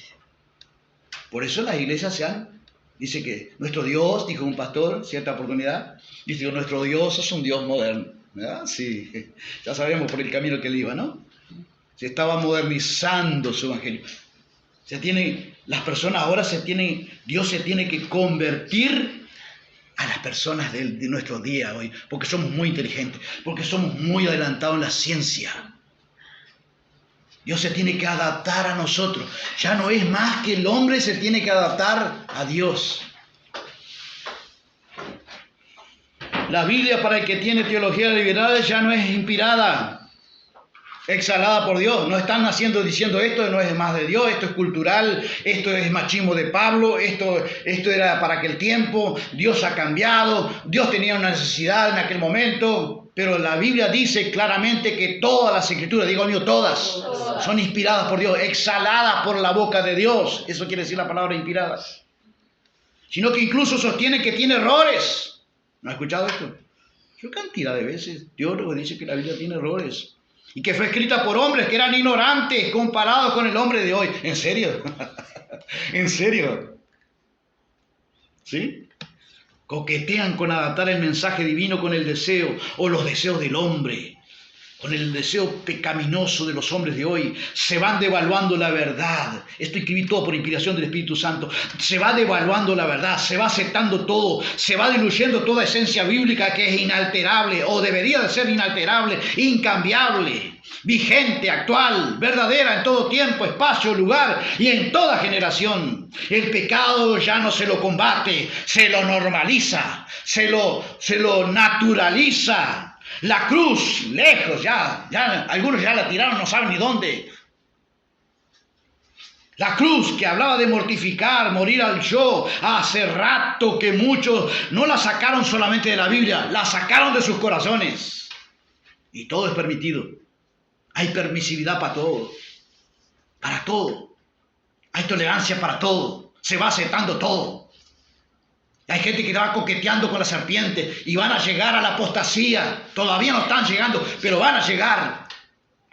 Por eso las iglesias dice que nuestro Dios, dijo un pastor, cierta oportunidad, dice que nuestro Dios es un Dios moderno. ¿Verdad? Sí, ya sabemos por el camino que él iba, ¿no? Se estaba modernizando su evangelio. Las personas ahora Dios se tiene que convertir a las personas de nuestro día hoy, porque somos muy inteligentes, porque somos muy adelantados en la ciencia. Dios se tiene que adaptar a nosotros. Ya no es más que el hombre se tiene que adaptar a Dios. La Biblia, para el que tiene teología liberal, ya no es inspirada, exhalada por Dios. No están diciendo esto no es más de Dios, esto es cultural, esto es machismo de Pablo, esto era para aquel tiempo, Dios ha cambiado, Dios tenía una necesidad en aquel momento. Pero la Biblia dice claramente que todas las Escrituras, digo mío, todas, son inspiradas por Dios, exhaladas por la boca de Dios. Eso quiere decir la palabra inspirada. Sino que incluso sostiene que tiene errores. ¿No has escuchado esto? Yo cantidad de veces teólogos dicen que la Biblia tiene errores. Y que fue escrita por hombres que eran ignorantes comparados con el hombre de hoy. ¿En serio? ¿En serio? ¿Sí? Coquetean con adaptar el mensaje divino con el deseo o los deseos del hombre, con el deseo pecaminoso de los hombres de hoy. Se van devaluando la verdad. Esto escribí todo por inspiración del Espíritu Santo. Se va devaluando la verdad, se va aceptando todo, se va diluyendo toda esencia bíblica que es inalterable o debería de ser inalterable, incambiable, vigente, actual, verdadera en todo tiempo, espacio, lugar y en toda generación. El pecado ya no se lo combate, se lo normaliza, se lo naturaliza. La cruz, lejos, ya algunos ya la tiraron, no saben ni dónde. La cruz que hablaba de mortificar, morir al yo, hace rato que muchos no la sacaron solamente de la Biblia, la sacaron de sus corazones. Y todo es permitido. Hay permisividad para todo. Para todo. Hay tolerancia para todo. Se va aceptando todo. Hay gente que va coqueteando con la serpiente y van a llegar a la apostasía. Todavía no están llegando, pero van a llegar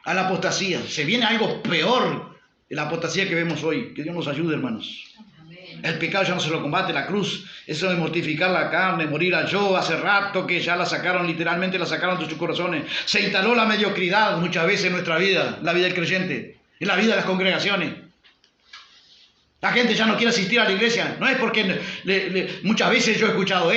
a la apostasía. Se viene algo peor de la apostasía que vemos hoy. Que Dios nos ayude, hermanos. Amén. El pecado ya no se lo combate, la cruz. Eso de mortificar la carne, morir al yo, hace rato que ya la sacaron, literalmente la sacaron de sus corazones. Se instaló la mediocridad muchas veces en nuestra vida, la vida del creyente, en la vida de las congregaciones. La gente ya no quiere asistir a la iglesia. No es porque muchas veces yo he escuchado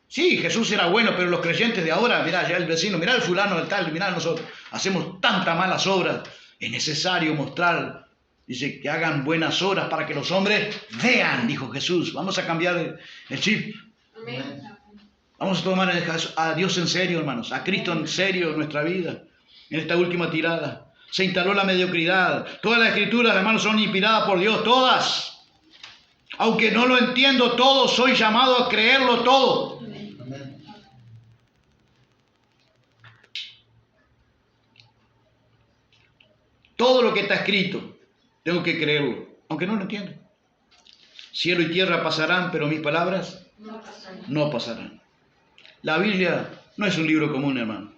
Sí, Jesús era bueno, pero los creyentes de ahora, mirá, ya el vecino, mirá el fulano, el tal, mirá nosotros. Hacemos tantas malas obras. Es necesario mostrar, dice, que hagan buenas obras para que los hombres vean, dijo Jesús. Vamos a cambiar el chip. Amén. Vamos a tomar a Dios en serio, hermanos. A Cristo en serio en nuestra vida. En esta última tirada. Se instaló la mediocridad. Todas las escrituras, hermanos, son inspiradas por Dios, todas. Aunque no lo entiendo todo, soy llamado a creerlo todo. Amén. Todo lo que está escrito, tengo que creerlo, aunque no lo entiendo. Cielo y tierra pasarán, pero mis palabras no pasarán. La Biblia no es un libro común, hermano.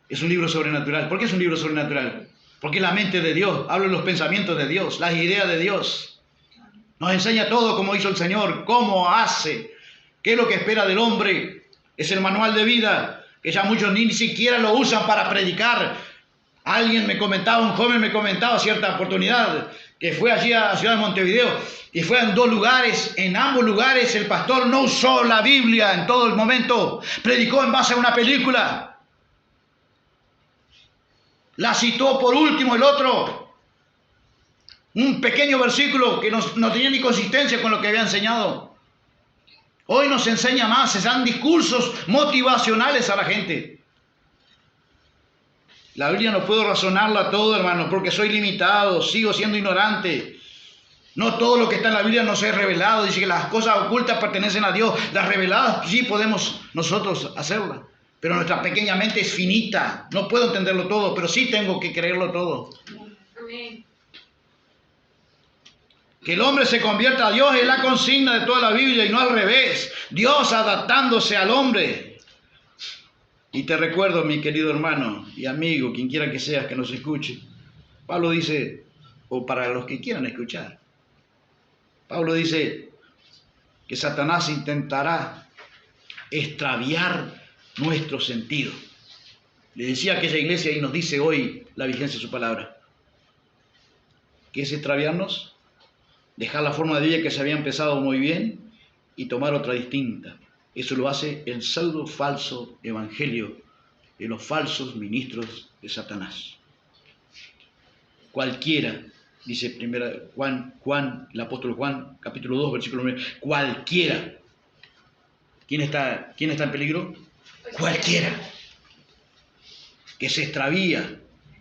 Es un libro sobrenatural. ¿Por qué es un libro sobrenatural? Porque es la mente de Dios, habla de los pensamientos de Dios, las ideas de Dios. Nos enseña todo como hizo el Señor, cómo hace, qué es lo que espera del hombre. Es el manual de vida, que ya muchos ni siquiera lo usan para predicar. Un joven me comentaba cierta oportunidad, que fue allí a la ciudad de Montevideo, y fue en 2 lugares, en ambos lugares el pastor no usó la Biblia en todo el momento, predicó en base a una película. La citó por último el otro. Un pequeño versículo que no tenía ni consistencia con lo que había enseñado. Hoy nos enseña más, se dan discursos motivacionales a la gente. La Biblia no puedo razonarla todo, hermano, porque soy limitado, sigo siendo ignorante. No todo lo que está en la Biblia nos es revelado. Dice que las cosas ocultas pertenecen a Dios. Las reveladas sí podemos nosotros hacerlas. Pero nuestra pequeña mente es finita. No puedo entenderlo todo, pero sí tengo que creerlo todo. Amén. Que el hombre se convierta a Dios es la consigna de toda la Biblia y no al revés. Dios adaptándose al hombre. Y te recuerdo, mi querido hermano y amigo, quien quiera que seas que nos escuche. Pablo dice, o para los que quieran escuchar, Pablo dice que Satanás intentará extraviar nuestro sentido. Le decía a aquella iglesia y nos dice hoy la vigencia de su palabra. ¿Qué es extraviarnos? Dejar la forma de vida que se había empezado muy bien y tomar otra distinta. Eso lo hace el pseudo falso evangelio de los falsos ministros de Satanás. Cualquiera, dice Juan, el apóstol Juan, capítulo 2, versículo 9, cualquiera. ¿Quién está en peligro? Cualquiera. Que se extravía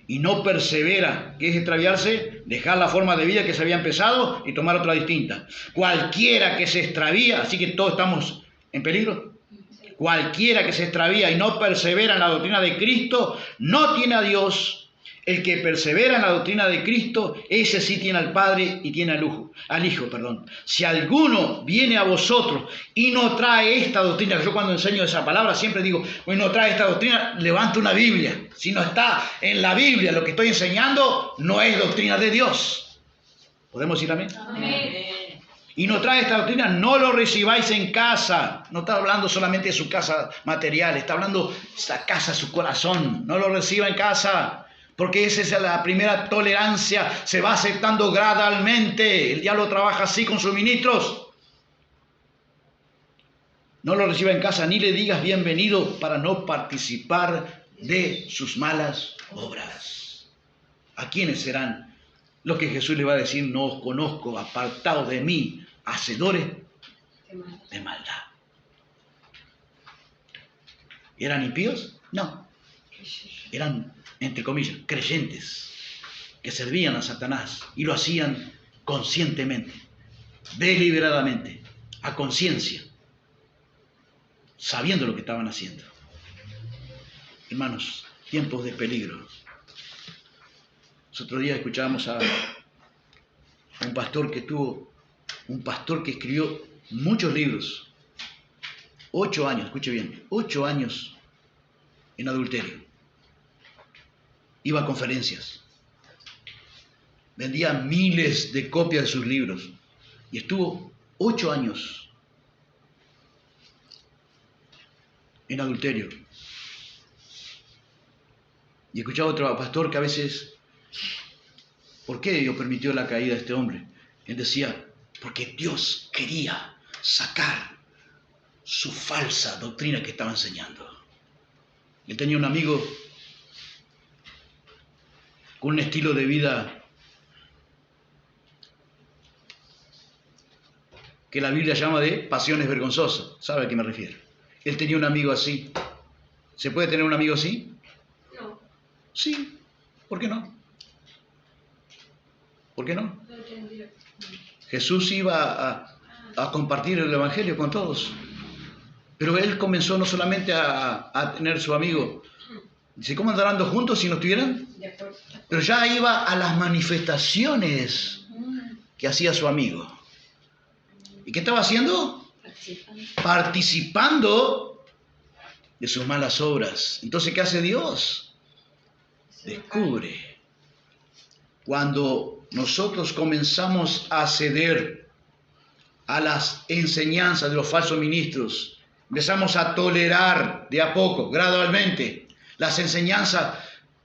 y no persevera. ¿Qué es extraviarse? Dejar la forma de vida que se había empezado y tomar otra distinta. Cualquiera que se extravía, así que todos estamos en peligro. Cualquiera que se extravía y no persevera en la doctrina de Cristo, no tiene a Dios. El que persevera en la doctrina de Cristo, ese sí tiene al Padre y tiene al Hijo. Si alguno viene a vosotros y no trae esta doctrina, yo cuando enseño esa palabra siempre digo, no trae esta doctrina, levanta una Biblia. Si no está en la Biblia lo que estoy enseñando, no es doctrina de Dios. ¿Podemos decir amén? Amén. Y no trae esta doctrina, no lo recibáis en casa. No está hablando solamente de su casa material, está hablando de esa casa, su corazón. No lo reciba en casa. Porque esa es la primera tolerancia, se va aceptando gradualmente. El diablo trabaja así con sus ministros. No lo reciba en casa, ni le digas bienvenido para no participar de sus malas obras. ¿A quiénes serán los que Jesús le va a decir, no os conozco, apartados de mí, hacedores de maldad? ¿Eran impíos? No. Eran, entre comillas, creyentes que servían a Satanás y lo hacían conscientemente, deliberadamente, a conciencia, sabiendo lo que estaban haciendo. Hermanos, tiempos de peligro. Otro día escuchábamos a un pastor que escribió muchos libros, 8 años, escuche bien, 8 años en adulterio. Iba a conferencias, vendía miles de copias de sus libros y estuvo 8 años en adulterio. Y escuchaba a otro pastor que a veces, ¿por qué Dios permitió la caída de este hombre? Él decía, porque Dios quería sacar su falsa doctrina que estaba enseñando. Él tenía un amigo con un estilo de vida que la Biblia llama de pasiones vergonzosas. ¿Sabe a qué me refiero? Él tenía un amigo así. ¿Se puede tener un amigo así? No. Sí. ¿Por qué no? ¿Por qué no? No entendí. Jesús iba a compartir el Evangelio con todos. Pero él comenzó no solamente a tener su amigo. Dice, ¿cómo andarán dos juntos si no estuvieran? Pero ya iba a las manifestaciones que hacía su amigo. ¿Y qué estaba haciendo? Participando de sus malas obras. Entonces, ¿qué hace Dios? Descubre. Cuando nosotros comenzamos a ceder a las enseñanzas de los falsos ministros, empezamos a tolerar de a poco, gradualmente, las enseñanzas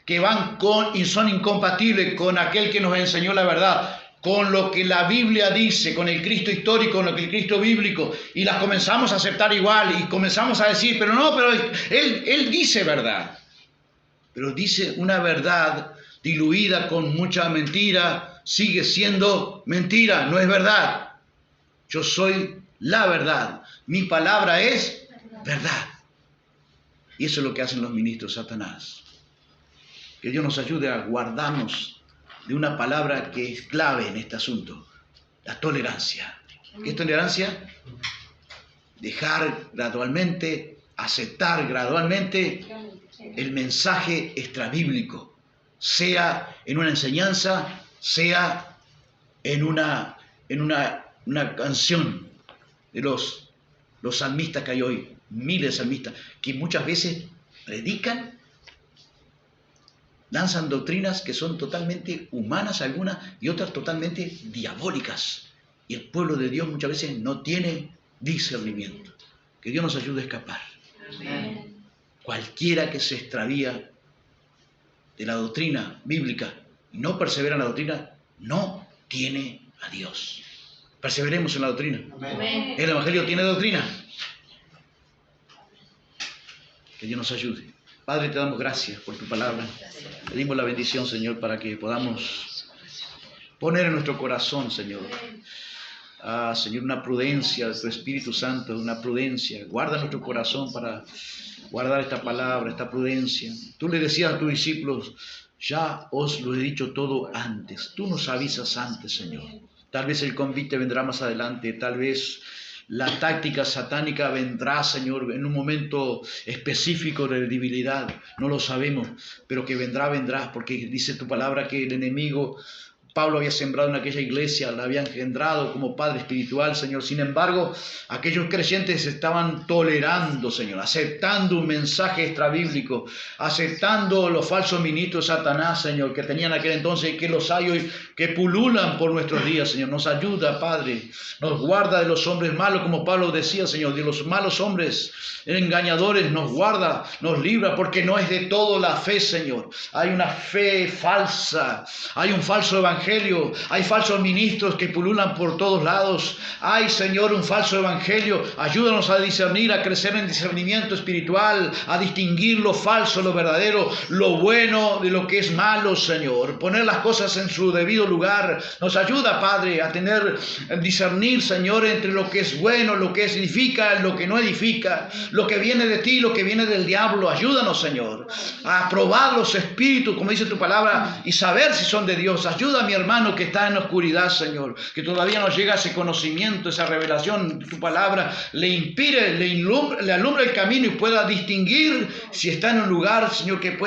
que van con y son incompatibles con aquel que nos enseñó la verdad, con lo que la Biblia dice, con el Cristo histórico, con lo que el Cristo bíblico, y las comenzamos a aceptar igual y comenzamos a decir, pero él dice verdad, pero dice una verdad diluida con mucha mentira, sigue siendo mentira, no es verdad. Yo soy la verdad, mi palabra es verdad. Y eso es lo que hacen los ministros de Satanás. Que Dios nos ayude a guardarnos de una palabra que es clave en este asunto, la tolerancia. ¿Qué es tolerancia? Dejar gradualmente aceptar gradualmente el mensaje extrabíblico, sea en una enseñanza, sea en una canción de los salmistas que hay hoy, miles de salmistas, que muchas veces predican, lanzan doctrinas que son totalmente humanas algunas y otras totalmente diabólicas. Y el pueblo de Dios muchas veces no tiene discernimiento. Que Dios nos ayude a escapar. Amén. Cualquiera que se extravía de la doctrina bíblica y no persevera en la doctrina, no tiene a Dios. Perseveremos en la doctrina. Amén. El Evangelio tiene doctrina. Que Dios nos ayude. Padre, te damos gracias por tu palabra. Pedimos la bendición, Señor, para que podamos poner en nuestro corazón, Señor, Señor, una prudencia de tu Espíritu Santo, una prudencia. Guarda nuestro corazón para guardar esta palabra, esta prudencia. Tú le decías a tus discípulos, ya os lo he dicho todo antes. Tú nos avisas antes, Señor. Tal vez el convite vendrá más adelante, tal vez la táctica satánica vendrá, Señor, en un momento específico de debilidad. No lo sabemos, pero que vendrá, porque dice tu palabra que el enemigo, Pablo había sembrado en aquella iglesia, la había engendrado como padre espiritual, Señor. Sin embargo, aquellos creyentes estaban tolerando, Señor, aceptando un mensaje extrabíblico, aceptando los falsos ministros de Satanás, Señor, que tenían aquel entonces, que los hay hoy, que pululan por nuestros días, Señor. Nos ayuda, Padre, nos guarda de los hombres malos, como Pablo decía, Señor, de los malos hombres engañadores, nos guarda, nos libra, porque no es de todo la fe, Señor. Hay una fe falsa, hay un falso evangelio, hay falsos ministros que pululan por todos lados. Hay, Señor, un falso evangelio. Ayúdanos a discernir, a crecer en discernimiento espiritual, a distinguir lo falso, lo verdadero, lo bueno de lo que es malo, Señor. Poner las cosas en su debido lugar. Nos ayuda, Padre, a discernir, Señor, entre lo que es bueno, lo que edifica, lo que no edifica, lo que viene de ti, lo que viene del diablo. Ayúdanos, Señor, a probar los espíritus, como dice tu palabra, y saber si son de Dios. Ayúdame, mi hermano que está en la oscuridad, Señor, que todavía no llega ese conocimiento, esa revelación, tu palabra le inspire, le alumbre el camino y pueda distinguir si está en un lugar, Señor, que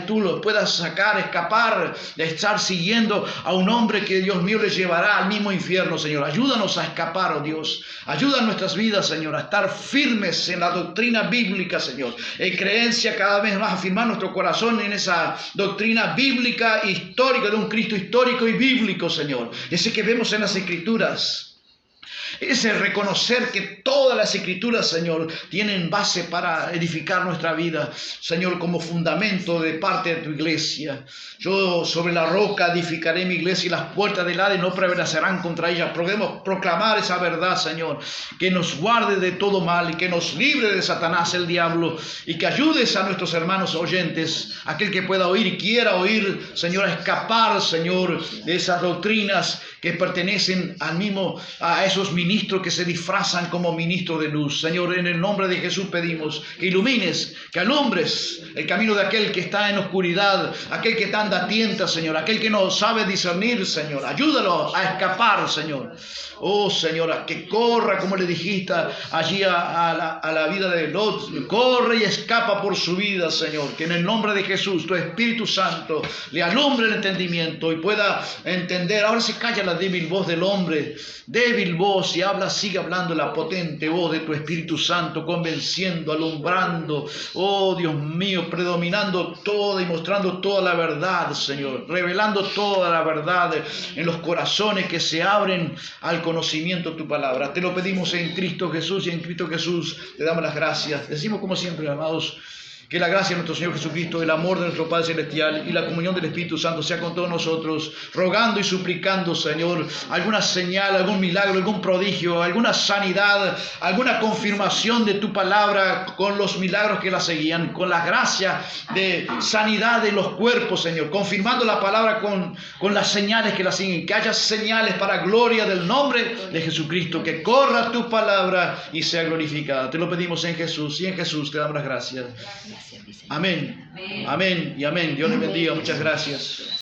tú lo puedas sacar, escapar de estar siguiendo a un hombre que, Dios mío, le llevará al mismo infierno, Señor. Ayúdanos a escapar, oh Dios. Ayuda en nuestras vidas, Señor, a estar firmes en la doctrina bíblica, Señor, en creencia cada vez más, afirmar nuestro corazón en esa doctrina bíblica, histórica, de un Cristo histórico y bíblico, Señor. Ese que vemos en las Escrituras. Es el reconocer que todas las Escrituras, Señor, tienen base para edificar nuestra vida, Señor, como fundamento de parte de tu iglesia. Yo sobre la roca edificaré mi iglesia y las puertas del Hades no prevalecerán contra ella. Podemos proclamar esa verdad, Señor, que nos guarde de todo mal y que nos libre de Satanás, el diablo, y que ayudes a nuestros hermanos oyentes, aquel que pueda oír y quiera oír, Señor, a escapar, Señor, de esas doctrinas que pertenecen a esos ministros que se disfrazan como ministros de luz. Señor, en el nombre de Jesús pedimos que ilumines, que alumbres el camino de aquel que está en oscuridad, aquel que anda a tientas, Señor, aquel que no sabe discernir, Señor. Ayúdalo a escapar, Señor. Oh, Señor, que corra, como le dijiste allí a la vida de Lot. Corre y escapa por su vida, Señor. Que en el nombre de Jesús, tu Espíritu Santo le alumbre el entendimiento y pueda entender. Ahora se calla la débil voz del hombre, débil voz, y sigue hablando la potente voz de tu Espíritu Santo, convenciendo, alumbrando, oh Dios mío, predominando toda y mostrando toda la verdad, Señor, revelando toda la verdad en los corazones que se abren al conocimiento de tu palabra. Te lo pedimos en Cristo Jesús, y en Cristo Jesús te damos las gracias. Decimos como siempre, amados, que la gracia de nuestro Señor Jesucristo, el amor de nuestro Padre Celestial y la comunión del Espíritu Santo sea con todos nosotros, rogando y suplicando, Señor, alguna señal, algún milagro, algún prodigio, alguna sanidad, alguna confirmación de tu palabra con los milagros que la seguían, con la gracia de sanidad de los cuerpos, Señor, confirmando la palabra con las señales que la siguen, que haya señales para gloria del nombre de Jesucristo, que corra tu palabra y sea glorificada. Te lo pedimos en Jesús, y en Jesús te damos las gracias. Amén. Amén y amén. Dios les bendiga. Muchas gracias.